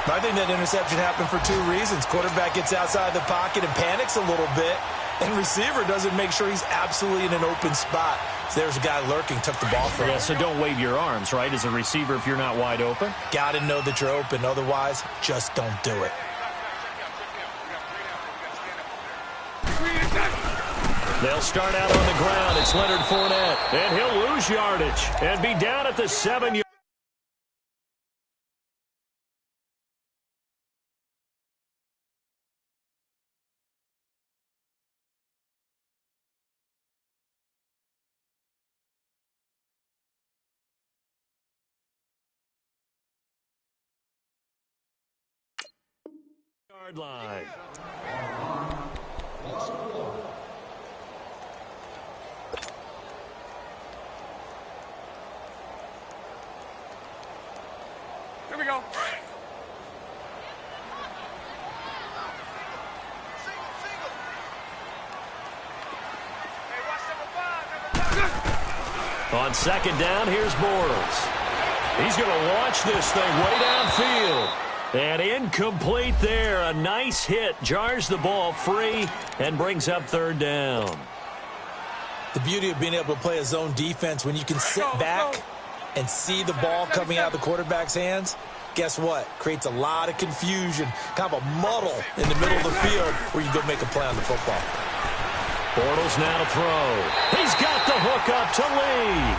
I think that interception happened for 2 reasons. Quarterback gets outside the pocket and panics a little bit. And receiver doesn't make sure he's absolutely in an open spot. So there's a guy lurking, took the ball from him. Yeah, so don't wave your arms, right, as a receiver if you're not wide open? Got to know that you're open. Otherwise, just don't do it. They'll start out on the ground. It's Leonard Fournette. And he'll lose yardage and be down at the 7-yard. Line. Here we go. On second down, here's Bortles. He's going to launch this thing way downfield. And incomplete there. A nice hit. Jars the ball free and brings up third down. The beauty of being able to play a zone defense when you can sit back and see the ball coming out of the quarterback's hands, guess what? Creates a lot of confusion, kind of a muddle in the middle of the field where you go make a play on the football. Bortles now to throw. He's got the hook up to Lee.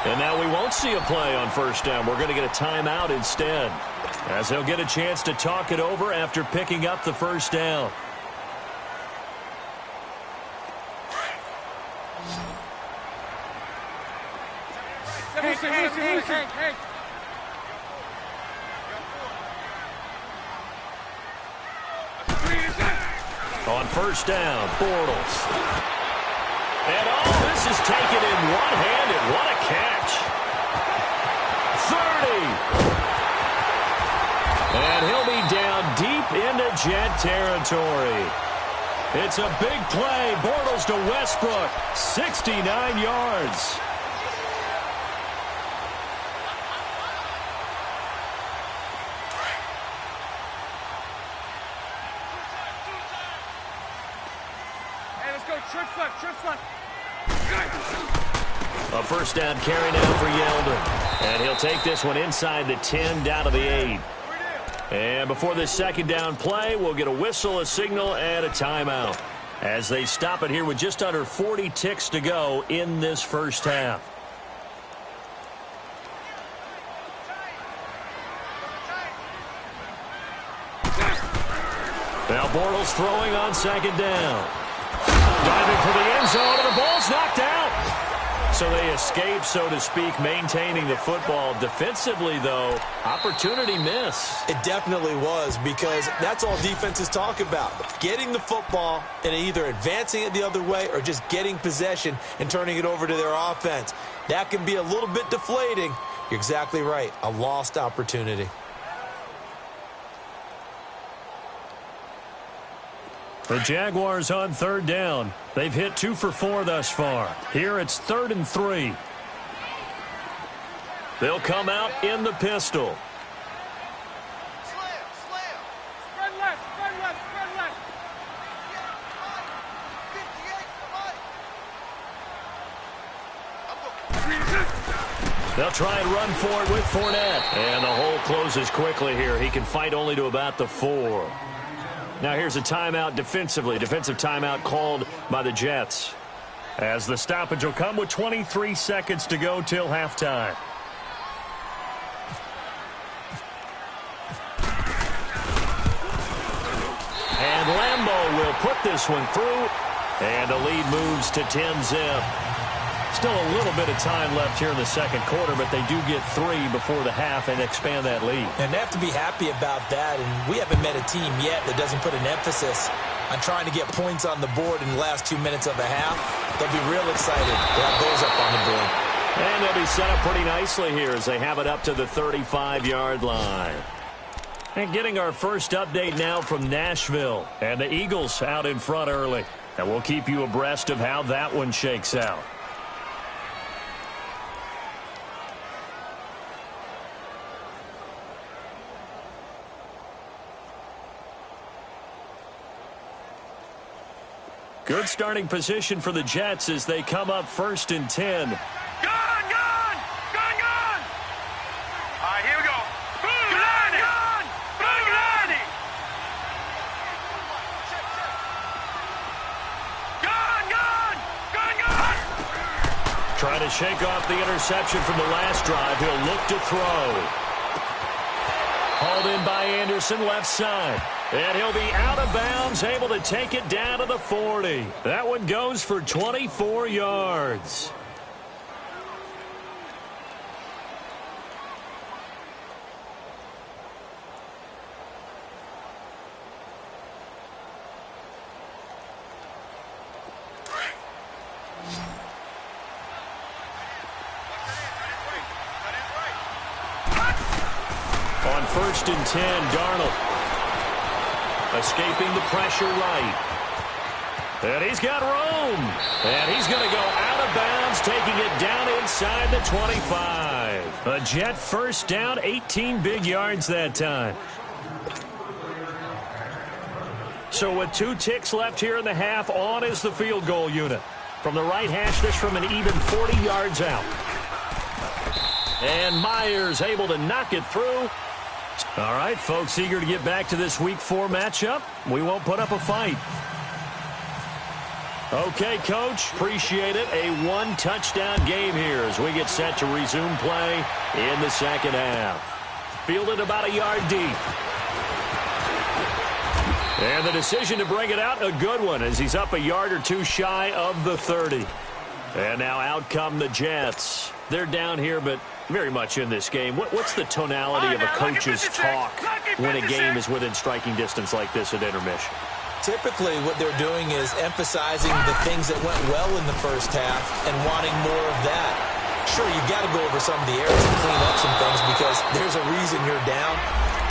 And now we won't see a play on first down. We're going to get a timeout instead, as he'll get a chance to talk it over after picking up the first down. Hey. On first down, Bortles. And this is taken in one-handed. What a catch. 30. And he'll be down deep into Jet territory. It's a big play. Bortles to Westbrook. 69 yards. A first down carry now for Yeldon. And he'll take this one inside the 10 down to the 8. And before this second down play, we'll get a whistle, a signal, and a timeout as they stop it here with just under 40 ticks to go in this first half. Now Bortles throwing on second down. Diving for the end zone, and the ball's knocked out. So they escape, so to speak, maintaining the football. Defensively, though, opportunity miss. It definitely was, because that's all defenses talk about. Getting the football and either advancing it the other way or just getting possession and turning it over to their offense. That can be a little bit deflating. You're exactly right. A lost opportunity. The Jaguars on third down. They've hit 2 for 4 thus far. Here it's 3rd and 3. They'll come out in the pistol. Spread left, spread left, spread left. They'll try and run for it with Fournette. And the hole closes quickly here. He can fight only to about the 4. Now here's a timeout defensively. Defensive timeout called by the Jets. As the stoppage will come with 23 seconds to go till halftime. And Lambeau will put this one through. And the lead moves to 10-zip. Still a little bit of time left here in the second quarter, but they do get 3 before the half and expand that lead. And they have to be happy about that, and we haven't met a team yet that doesn't put an emphasis on trying to get points on the board in the last 2 minutes of a half. They'll be real excited to have those up on the board. And they'll be set up pretty nicely here as they have it up to the 35-yard line. And getting our first update now from Nashville. And the Eagles out in front early. And we'll keep you abreast of how that one shakes out. Good starting position for the Jets as they come up 1st and 10. Gone! All right, here we go. Gone! Trying to shake off the interception from the last drive. He'll look to throw. Hauled in by Anderson, left side. And he'll be out of bounds, able to take it down to the 40. That one goes for 24 yards. On 1st and 10, Darnold. Escaping the pressure right. And he's got room. And he's going to go out of bounds, taking it down inside the 25. A Jet first down, 18 big yards that time. So with 2 ticks left here in the half, on is the field goal unit. From the right hash, this from an even 40 yards out. And Myers able to knock it through. All right, folks, eager to get back to this Week 4 matchup. We won't put up a fight. Okay, Coach, appreciate it. A 1-touchdown game here as we get set to resume play in the second half. Fielded about a yard deep. And the decision to bring it out, a good one, as he's up a yard or 2 shy of the 30. And now out come the Jets. They're down here, but very much in this game. What's the tonality of a coach's talk when a game is within striking distance like this at intermission? Typically, what they're doing is emphasizing the things that went well in the first half and wanting more of that. Sure, you've got to go over some of the errors and clean up some things because there's a reason you're down.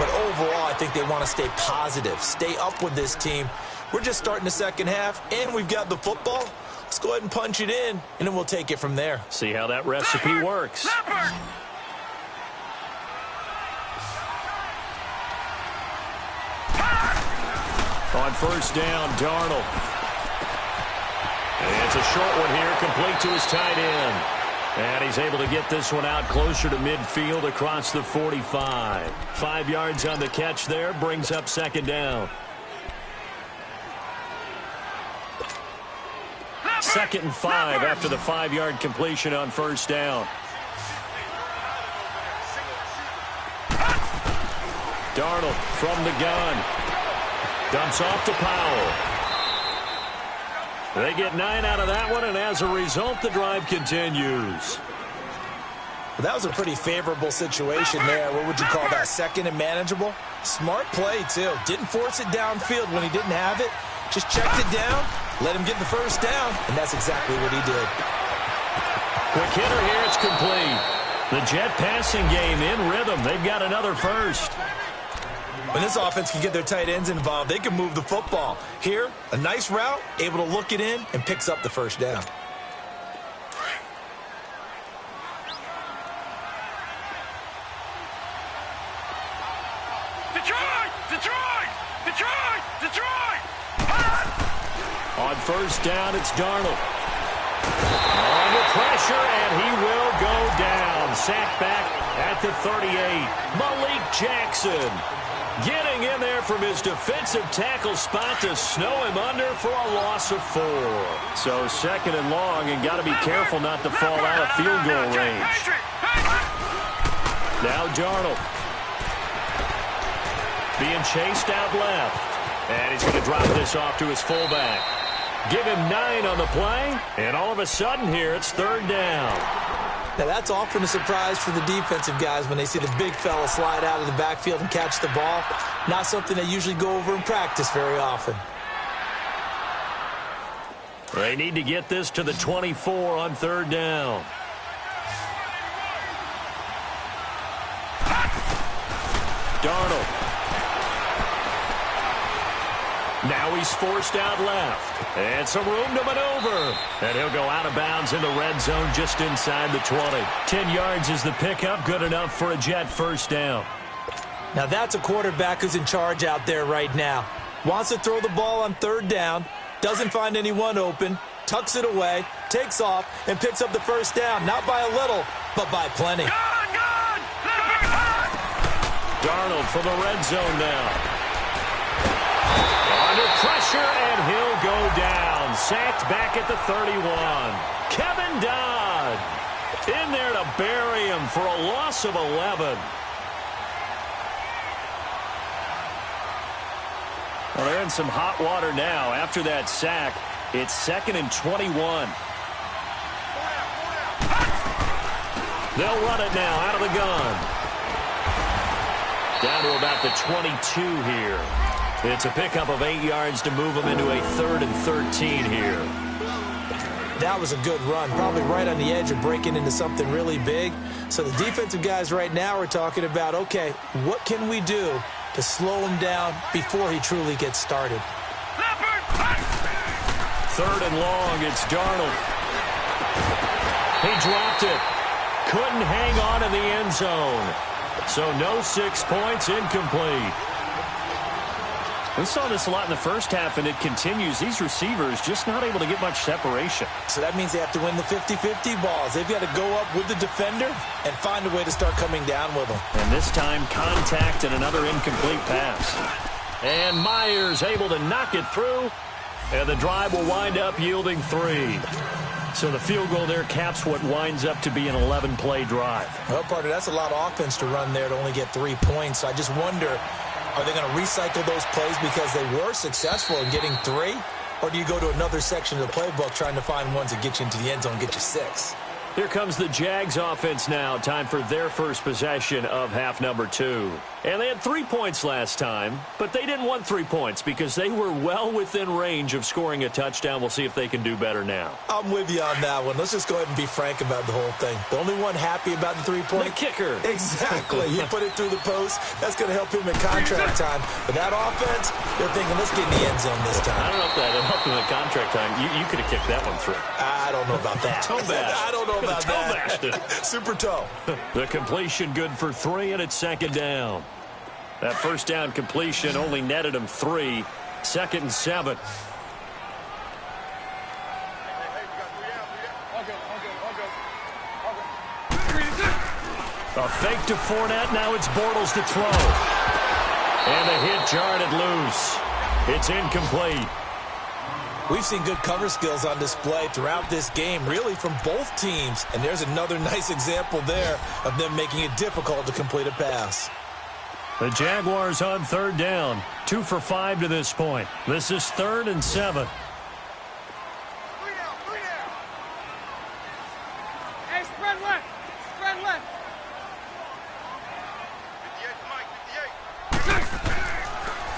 But overall, I think they want to stay positive, stay up with this team. We're just starting the second half, and we've got the football. Let's go ahead and punch it in, and then we'll take it from there. See how that recipe works. On 1st down, Darnold. And it's a short one here, complete to his tight end. And he's able to get this one out closer to midfield across the 45. 5 yards on the catch there, brings up 2nd down. 2nd and 5 after the 5-yard completion on 1st down. Darnold from the gun. Dumps off to Powell. They get 9 out of that one, and as a result, the drive continues. Well, that was a pretty favorable situation there. What would you call that? Second and manageable? Smart play, too. Didn't force it downfield when he didn't have it. Just checked it down, let him get the first down, and that's exactly what he did. Quick hitter here, it's complete. The Jet passing game in rhythm. They've got another first. When this offense can get their tight ends involved, they can move the football. Here, a nice route, able to look it in, and picks up the first down. Detroit! Detroit! Detroit! Detroit! On first down, it's Darnold. Under pressure, and he will go down. Sacked back at the 38. Malik Jackson getting in there from his defensive tackle spot to snow him under for a loss of 4. So second and long, and got to be careful not to fall out of field goal range. Now Darnold being chased out left. And he's going to drop this off to his fullback. Give him 9 on the play, and all of a sudden here, it's third down. Now, that's often a surprise for the defensive guys when they see the big fella slide out of the backfield and catch the ball. Not something they usually go over in practice very often. They need to get this to the 24 on third down. Darnold. Now he's forced out left. And some room to maneuver. And he'll go out of bounds in the red zone just inside the 20. 10 yards is the pickup. Good enough for a Jet first down. Now that's a quarterback who's in charge out there right now. Wants to throw the ball on third down. Doesn't find anyone open. Tucks it away. Takes off and picks up the first down. Not by a little, but by plenty. Darnold from the red zone now. Under pressure, and he'll go down. Sacked back at the 31. Kevin Dodd in there to bury him for a loss of 11. Well, they're in some hot water now. After that sack, it's 2nd and 21. They'll run it now out of the gun. Down to about the 22 here. It's a pickup of 8 yards to move them into a 3rd and 13 here. That was a good run, probably right on the edge of breaking into something really big. So the defensive guys right now are talking about, okay, what can we do to slow him down before he truly gets started? 3rd and long, it's Darnold. He dropped it. Couldn't hang on in the end zone. So no 6 points, incomplete. We saw this a lot in the first half, and it continues. These receivers just not able to get much separation. So that means they have to win the 50-50 balls. They've got to go up with the defender and find a way to start coming down with them. And this time, contact and another incomplete pass. And Myers able to knock it through, and the drive will wind up yielding 3. So the field goal there caps what winds up to be an 11-play drive. Well, partner, that's a lot of offense to run there to only get 3 points. So I just wonder, are they going to recycle those plays because they were successful in getting 3? Or do you go to another section of the playbook trying to find ones that get you into the end zone and get you 6? Here comes the Jags offense now. Time for their first possession of half number 2. And they had 3 points last time, but they didn't want 3 points because they were well within range of scoring a touchdown. We'll see if they can do better now. I'm with you on that one. Let's just go ahead and be frank about the whole thing. The only one happy about the 3-point? The kicker. Exactly. He put it through the post. That's going to help him in contract time. But that offense, they're thinking, let's get in the end zone this time. I don't know if that helped him in contract time. You could have kicked that one through. I don't know about that. Toe bash. I don't know about toe that. Bashed it. Super toe. The completion good for 3, and it's 2nd down. That first down completion only netted him 3. 2nd and 7. A fake to Fournette. Now it's Bortles to throw. And the hit jarred it loose. It's incomplete. We've seen good cover skills on display throughout this game, really from both teams. And there's another nice example there of them making it difficult to complete a pass. The Jaguars on 3rd down. 2 for 5 to this point. This is 3rd and 7.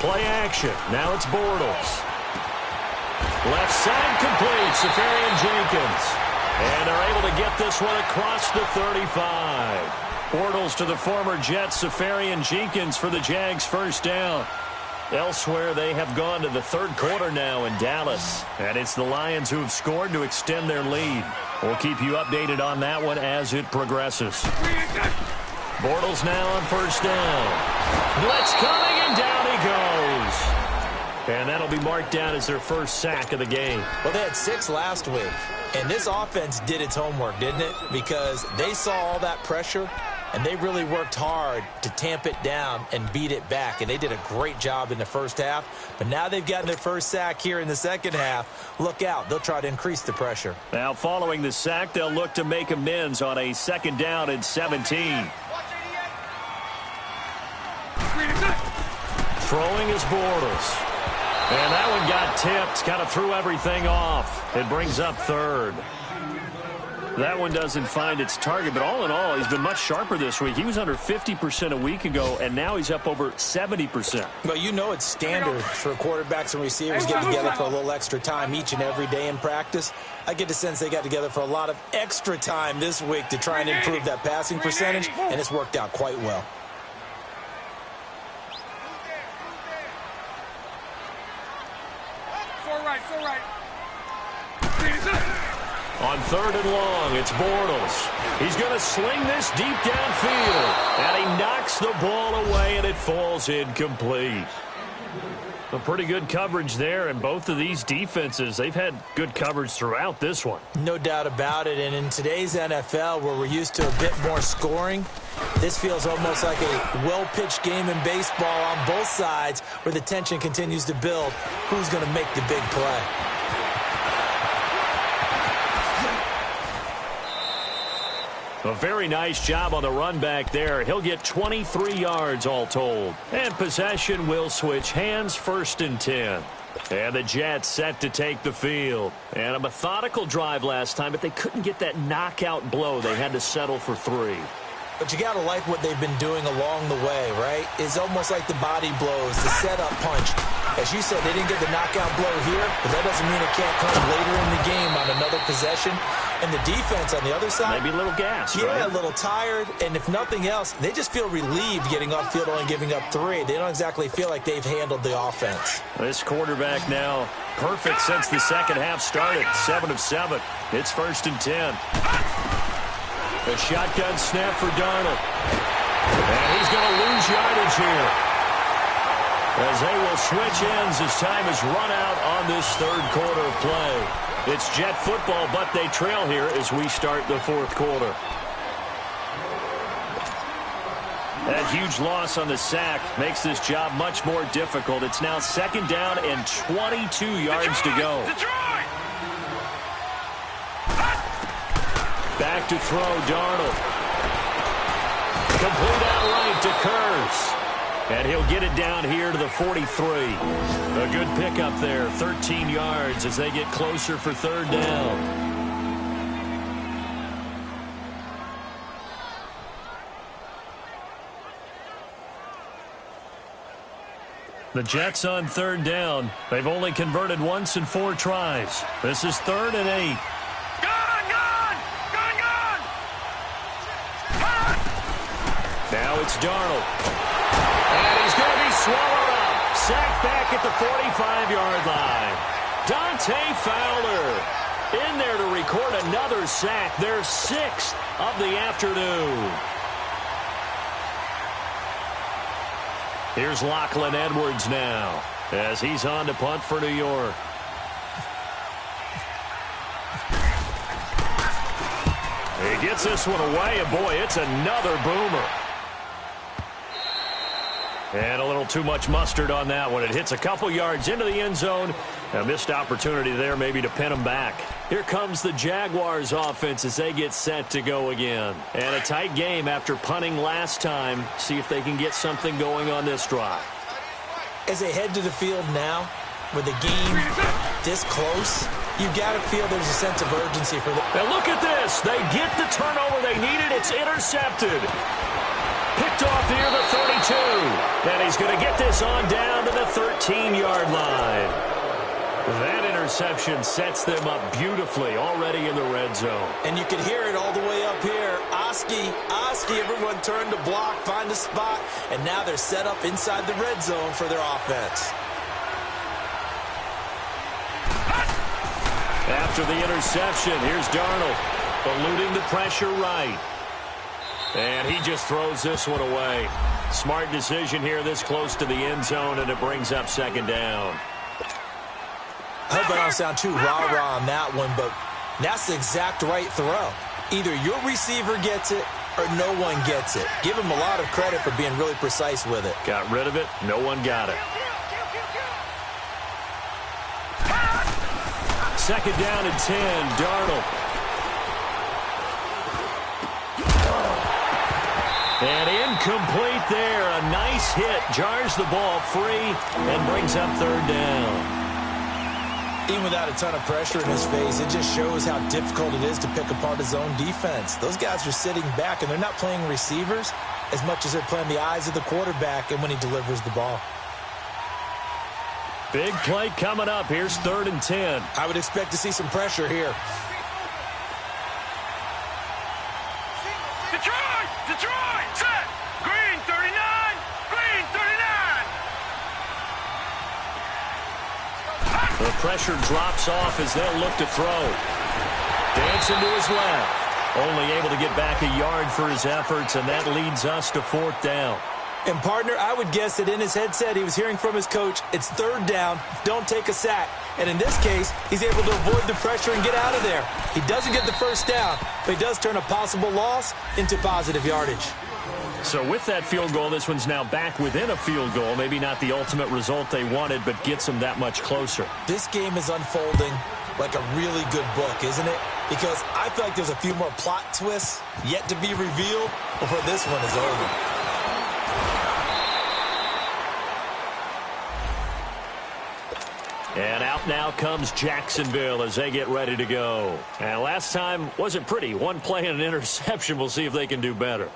Play action. Now it's Bortles. Left side complete. Safarian Jenkins. And they're able to get this one across the 35. Bortles to the former Jet Safarian Jenkins for the Jags' first down. Elsewhere, they have gone to the third quarter now in Dallas. And it's the Lions who have scored to extend their lead. We'll keep you updated on that one as it progresses. Bortles now on first down. Blitz coming, and down he goes. And that'll be marked down as their first sack of the game. Well, they had 6 last week. And this offense did its homework, didn't it? Because they saw all that pressure, and they really worked hard to tamp it down and beat it back. And they did a great job in the first half. But now they've gotten their first sack here in the second half. Look out. They'll try to increase the pressure. Now, following the sack, they'll look to make amends on a second down and 17. Throwing is Bortles. And that one got tipped. Kind of threw everything off. It brings up third. That one doesn't find its target, but all in all, he's been much sharper this week. He was under 50% a week ago, and now he's up over 70%. Well, you know it's standard for quarterbacks and receivers get together for a little extra time each and every day in practice. I get the sense they got together for a lot of extra time this week to try and improve that passing percentage, and it's worked out quite well. On third and long, it's Bortles. He's going to sling this deep downfield. And he knocks the ball away, and it falls incomplete. A pretty good coverage there, and both of these defenses, they've had good coverage throughout this one. No doubt about it, and in today's NFL, where we're used to a bit more scoring, this feels almost like a well-pitched game in baseball on both sides where the tension continues to build. Who's going to make the big play? A very nice job on the run back there. He'll get 23 yards all told. And possession will switch hands, 1st and 10. And the Jets set to take the field. And a methodical drive last time, but they couldn't get that knockout blow. They had to settle for 3. But you got to like what they've been doing along the way, right? It's almost like the body blows, the setup punch. As you said, they didn't get the knockout blow here, but that doesn't mean it can't come later in the game on another possession. And the defense on the other side, maybe a little gassed, yeah, right? A little tired. And if nothing else, they just feel relieved getting off field only giving up 3. They don't exactly feel like they've handled the offense. This quarterback now perfect since the second half started. 7 of 7. It's 1st and 10. A shotgun snap for Darnold. And he's going to lose yardage here, as they will switch ends as time is run out on this third quarter of play. It's Jet football, but they trail here as we start the fourth quarter. That huge loss on the sack makes this job much more difficult. It's now 2nd down and 22 yards to go. Back to throw, Darnold. Complete outright to Kurz. And he'll get it down here to the 43. A good pickup there, 13 yards as they get closer for 3rd down. The Jets on 3rd down. They've only converted once in 4 tries. This is 3rd and 8. Now it's Darnold. And he's going to be swallowed up. Sacked back at the 45-yard line. Dante Fowler in there to record another sack. Their 6th of the afternoon. Here's Lachlan Edwards now as he's on to punt for New York. He gets this one away, and boy, it's another boomer. And a little too much mustard on that one. It hits a couple yards into the end zone. A missed opportunity there maybe to pin him back. Here comes the Jaguars offense as they get set to go again. And a tight game after punting last time. See if they can get something going on this drive. As they head to the field now, with the game this close, you got to feel there's a sense of urgency for them. And look at this. They get the turnover they needed. It's intercepted. Picked off near the 32. 2. And he's going to get this on down to the 13-yard line. That interception sets them up beautifully already in the red zone. And you can hear it all the way up here. Oski, everyone turned to block, find a spot, and now they're set up inside the red zone for their offense. After the interception, here's Darnold, eluding the pressure right. And he just throws this one away. Smart decision here this close to the end zone, and it brings up second down. I hope I don't sound too rah-rah on that one, but that's the exact right throw. Either your receiver gets it or no one gets it. Give him a lot of credit for being really precise with it. Got rid of it. No one got it. Second down and 10, Darnold. And incomplete there. A nice hit. Jars the ball free and brings up third down. Even without a ton of pressure in his face, it just shows how difficult it is to pick apart his own defense. Those guys are sitting back, and they're not playing receivers as much as they're playing the eyes of the quarterback and when he delivers the ball. Big play coming up. Here's 3rd and 10. I would expect to see some pressure here. Detroit, set. Green 39, Green 39. The pressure drops off as they'll look to throw. Dancing to his left. Only able to get back a yard for his efforts, and that leads us to 4th down. And, partner, I would guess that in his headset he was hearing from his coach, it's 3rd down, don't take a sack. And in this case, he's able to avoid the pressure and get out of there. He doesn't get the first down, but he does turn a possible loss into positive yardage. So with that field goal, this one's now back within a field goal. Maybe not the ultimate result they wanted, but gets them that much closer. This game is unfolding like a really good book, isn't it? Because I feel like there's a few more plot twists yet to be revealed before this one is over. And out now comes Jacksonville as they get ready to go. And last time wasn't pretty. One play and an interception. We'll see if they can do better.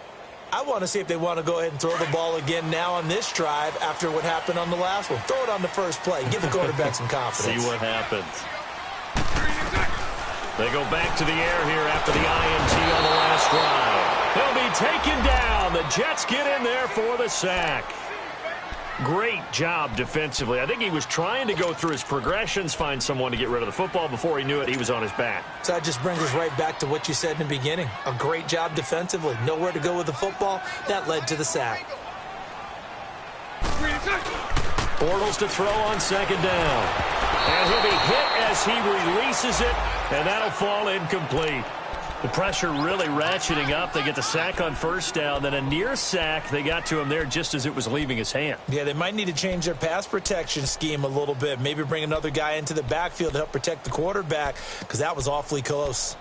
I want to see if they want to go ahead and throw the ball again now on this drive after what happened on the last one. Throw it on the first play. Give the quarterback some confidence. See what happens. They go back to the air here after the INT on the last drive. They'll be taken down. The Jets get in there for the sack. Great job defensively. I think he was trying to go through his progressions, find someone to get rid of the football. Before he knew it, he was on his back. So that just brings us right back to what you said in the beginning. A great job defensively. Nowhere to go with the football. That led to the sack. Bortles to throw on second down. And he'll be hit as he releases it, and that'll fall incomplete. The pressure really ratcheting up. They get the sack on first down, then a near sack. They got to him there just as it was leaving his hand. Yeah, they might need to change their pass protection scheme a little bit. Maybe bring another guy into the backfield to help protect the quarterback, because that was awfully close.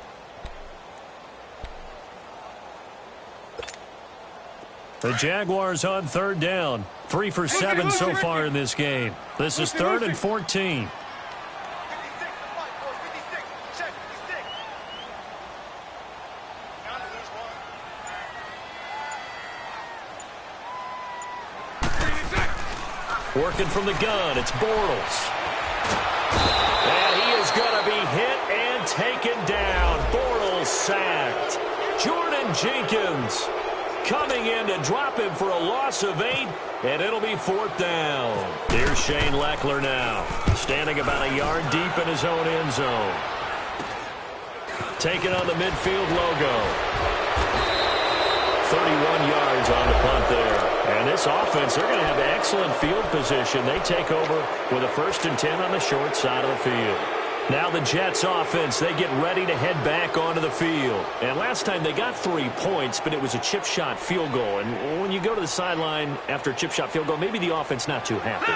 The Jaguars on third down. 3 for 7 so far in this game. This is 3rd and 14. Working from the gun, it's Bortles. And he is going to be hit and taken down. Bortles sacked. Jordan Jenkins coming in to drop him for a loss of 8, and it'll be 4th down. Here's Shane Leckler now, standing about a yard deep in his own end zone. Taking on the midfield logo. 31 yards on the punt there. And this offense, they're going to have excellent field position. They take over with a 1st and 10 on the short side of the field. Now the Jets offense, they get ready to head back onto the field. And last time they got 3 points, but it was a chip shot field goal. And when you go to the sideline after a chip shot field goal, maybe the offense not too happy.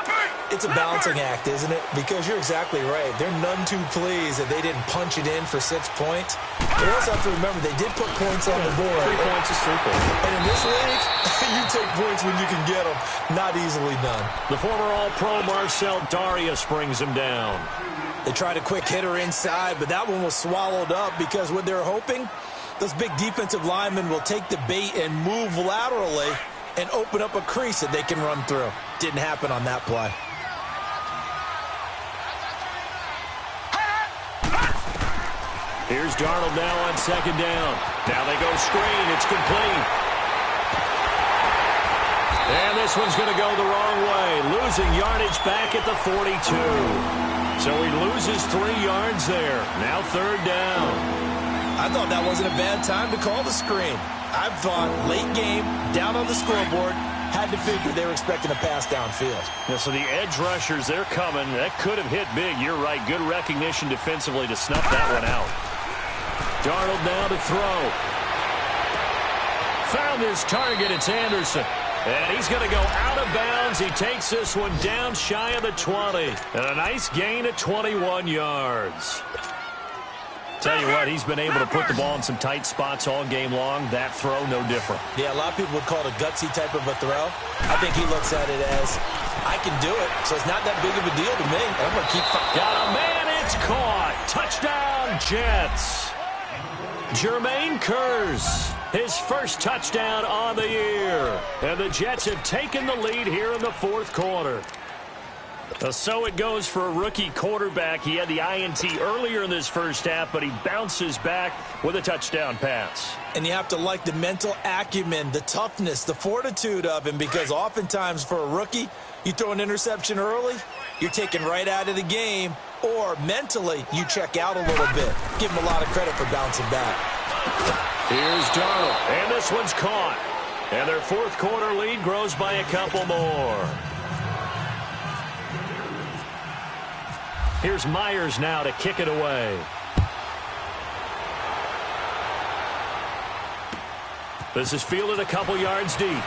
It's a balancing act, isn't it? Because you're exactly right. They're none too pleased that they didn't punch it in for 6 points. They also have to remember they did put points on the board. 3 points is 3 points. And in this league, you take points when you can get them. Not easily done. The former All-Pro Marcel Darius brings him down. They tried a quick hitter inside, but that one was swallowed up because what they're hoping, those big defensive linemen will take the bait and move laterally and open up a crease that they can run through. Didn't happen on that play. Here's Darnold now on second down. Now they go screen. It's complete. And this one's going to go the wrong way. Losing yardage back at the 42. So he loses 3 yards there. Now third down. I thought that wasn't a bad time to call the screen. I thought late game, down on the scoreboard, had to figure they were expecting a pass downfield. Yeah, so the edge rushers, they're coming. That could have hit big. You're right. Good recognition defensively to snuff that one out. Darnold now to throw. Found his target. It's Anderson. And he's going to go out of bounds. He takes this one down shy of the 20. And a nice gain of 21 yards. Tell you what, he's been able to put the ball in some tight spots all game long. That throw, no different. Yeah, a lot of people would call it a gutsy type of a throw. I think he looks at it as, I can do it, so it's not that big of a deal to me. I'm going to keep fighting. Got a man, it's caught. Touchdown, Jets. Jermaine Kearse, his first touchdown on the year. And the Jets have taken the lead here in the fourth quarter. So it goes for a rookie quarterback. He had the INT earlier in this first half, but he bounces back with a touchdown pass. And you have to like the mental acumen, the toughness, the fortitude of him, because oftentimes for a rookie, you throw an interception early, you're taken right out of the game, or mentally you check out a little bit. Give him a lot of credit for bouncing back. Here's Darnold, and this one's caught. And their fourth quarter lead grows by a couple more. Here's Myers now to kick it away. This is fielded a couple yards deep.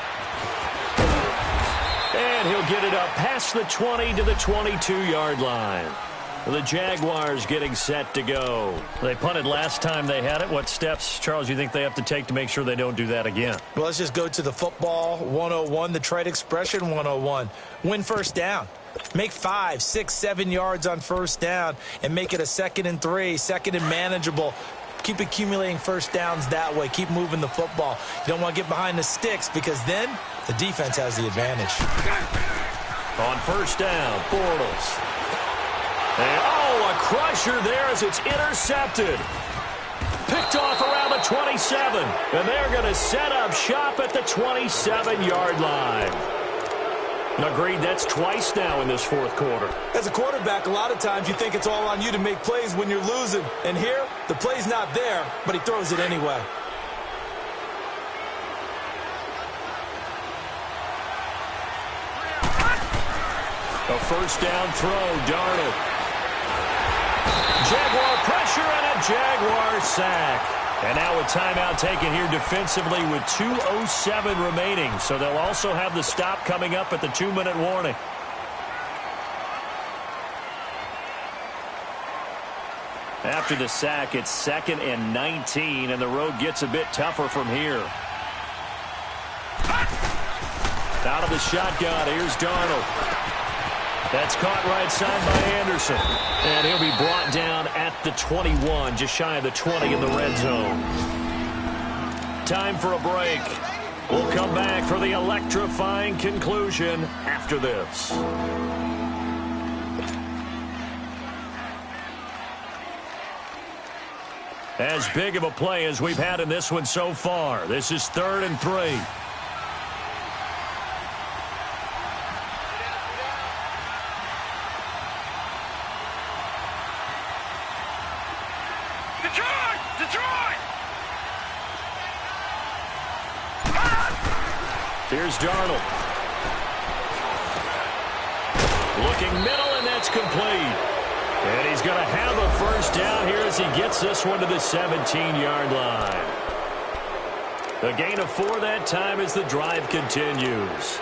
And he'll get it up past the 20 to the 22-yard line. The Jaguars getting set to go. They punted last time they had it. What steps, Charles, you think they have to take to make sure they don't do that again? Well, let's just go to the football 101, the trite expression 101. Win first down. Make 5, 6, 7 yards on first down and make it a 2nd and 3, 2nd and manageable. Keep accumulating first downs that way. Keep moving the football. You don't want to get behind the sticks because then the defense has the advantage. On first down, Bortles. And, a crusher there as it's intercepted. Picked off around the 27. And they're going to set up shop at the 27-yard line. Agreed, that's twice now in this fourth quarter. As a quarterback, a lot of times you think it's all on you to make plays when you're losing. And here, the play's not there, but he throws it anyway. A first down throw, Darnold. Jaguar pressure and a Jaguar sack. And now a timeout taken here defensively with 2:07 remaining. So they'll also have the stop coming up at the 2-minute warning. After the sack, it's 2nd and 19, and the road gets a bit tougher from here. Out of the shotgun, here's Darnold. That's caught right side by Anderson. And he'll be brought down at the 21, just shy of the 20 in the red zone. Time for a break. We'll come back for the electrifying conclusion after this. As big of a play as we've had in this one so far. This is 3rd and 3. Here's Darnold. Looking middle, and that's complete. And he's going to have a first down here as he gets this one to the 17-yard line. A gain of 4 that time as the drive continues.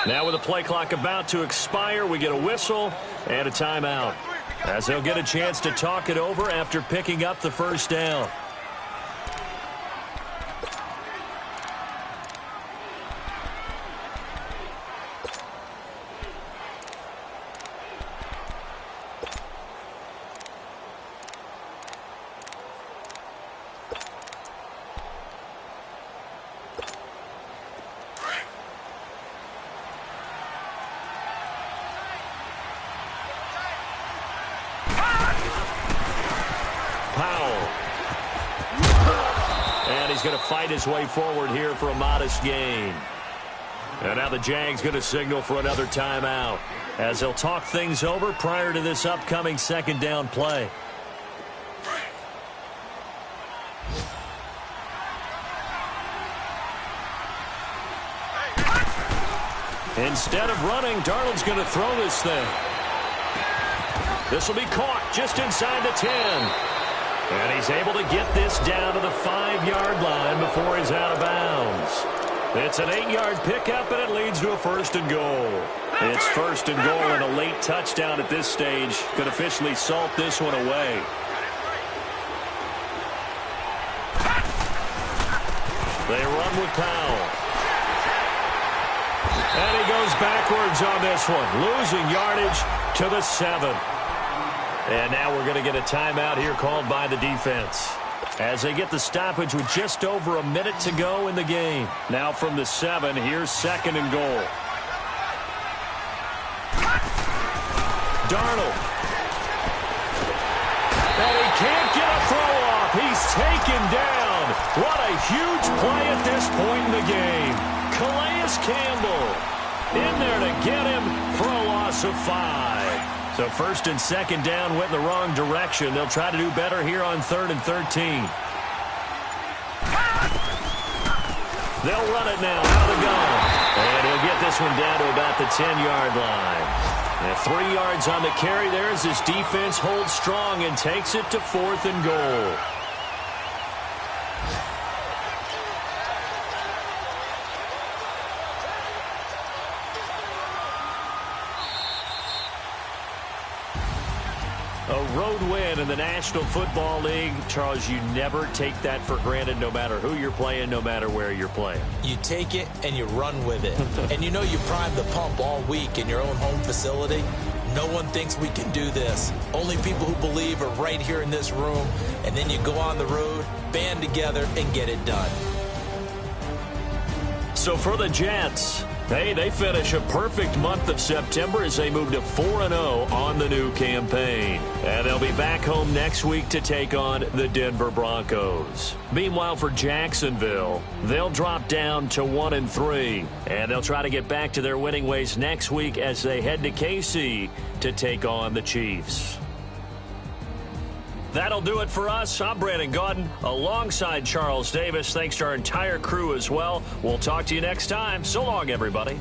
Now with the play clock about to expire, we get a whistle and a timeout, as they'll get a chance to talk it over after picking up the first down. Powell. And he's going to fight his way forward here for a modest gain. And now the Jags going to signal for another timeout as they'll talk things over prior to this upcoming second down play. Instead of running, Darnold's going to throw this thing. This will be caught just inside the 10. And he's able to get this down to the 5-yard line before he's out of bounds. It's an 8-yard pickup, and it leads to a 1st and goal. It's 1st and goal and a late touchdown at this stage. Could officially salt this one away. They run with Powell. And he goes backwards on this one, losing yardage to the 7. And now we're going to get a timeout here called by the defense as they get the stoppage with just over a minute to go in the game. Now from the 7, here's 2nd and goal. Darnold. And he can't get a throw off. He's taken down. What a huge play at this point in the game. Calais Campbell in there to get him for a loss of 5. So 1st and 2nd down went in the wrong direction. They'll try to do better here on 3rd and 13. They'll run it now out of the gun. And he'll get this one down to about the 10-yard line. And 3 yards on the carry there as his defense holds strong and takes it to 4th and goal. A road win in the National Football League. Charles, you never take that for granted no matter who you're playing, no matter where you're playing. You take it and you run with it. And you know you prime the pump all week in your own home facility. No one thinks we can do this. Only people who believe are right here in this room. And then you go on the road, band together, and get it done. So for the Jets, hey, they finish a perfect month of September as they move to 4-0 on the new campaign. And they'll be back home next week to take on the Denver Broncos. Meanwhile, for Jacksonville, they'll drop down to 1-3. And they'll try to get back to their winning ways next week as they head to KC to take on the Chiefs. That'll do it for us. I'm Brandon Gaudin alongside Charles Davis. Thanks to our entire crew as well. We'll talk to you next time. So long, everybody.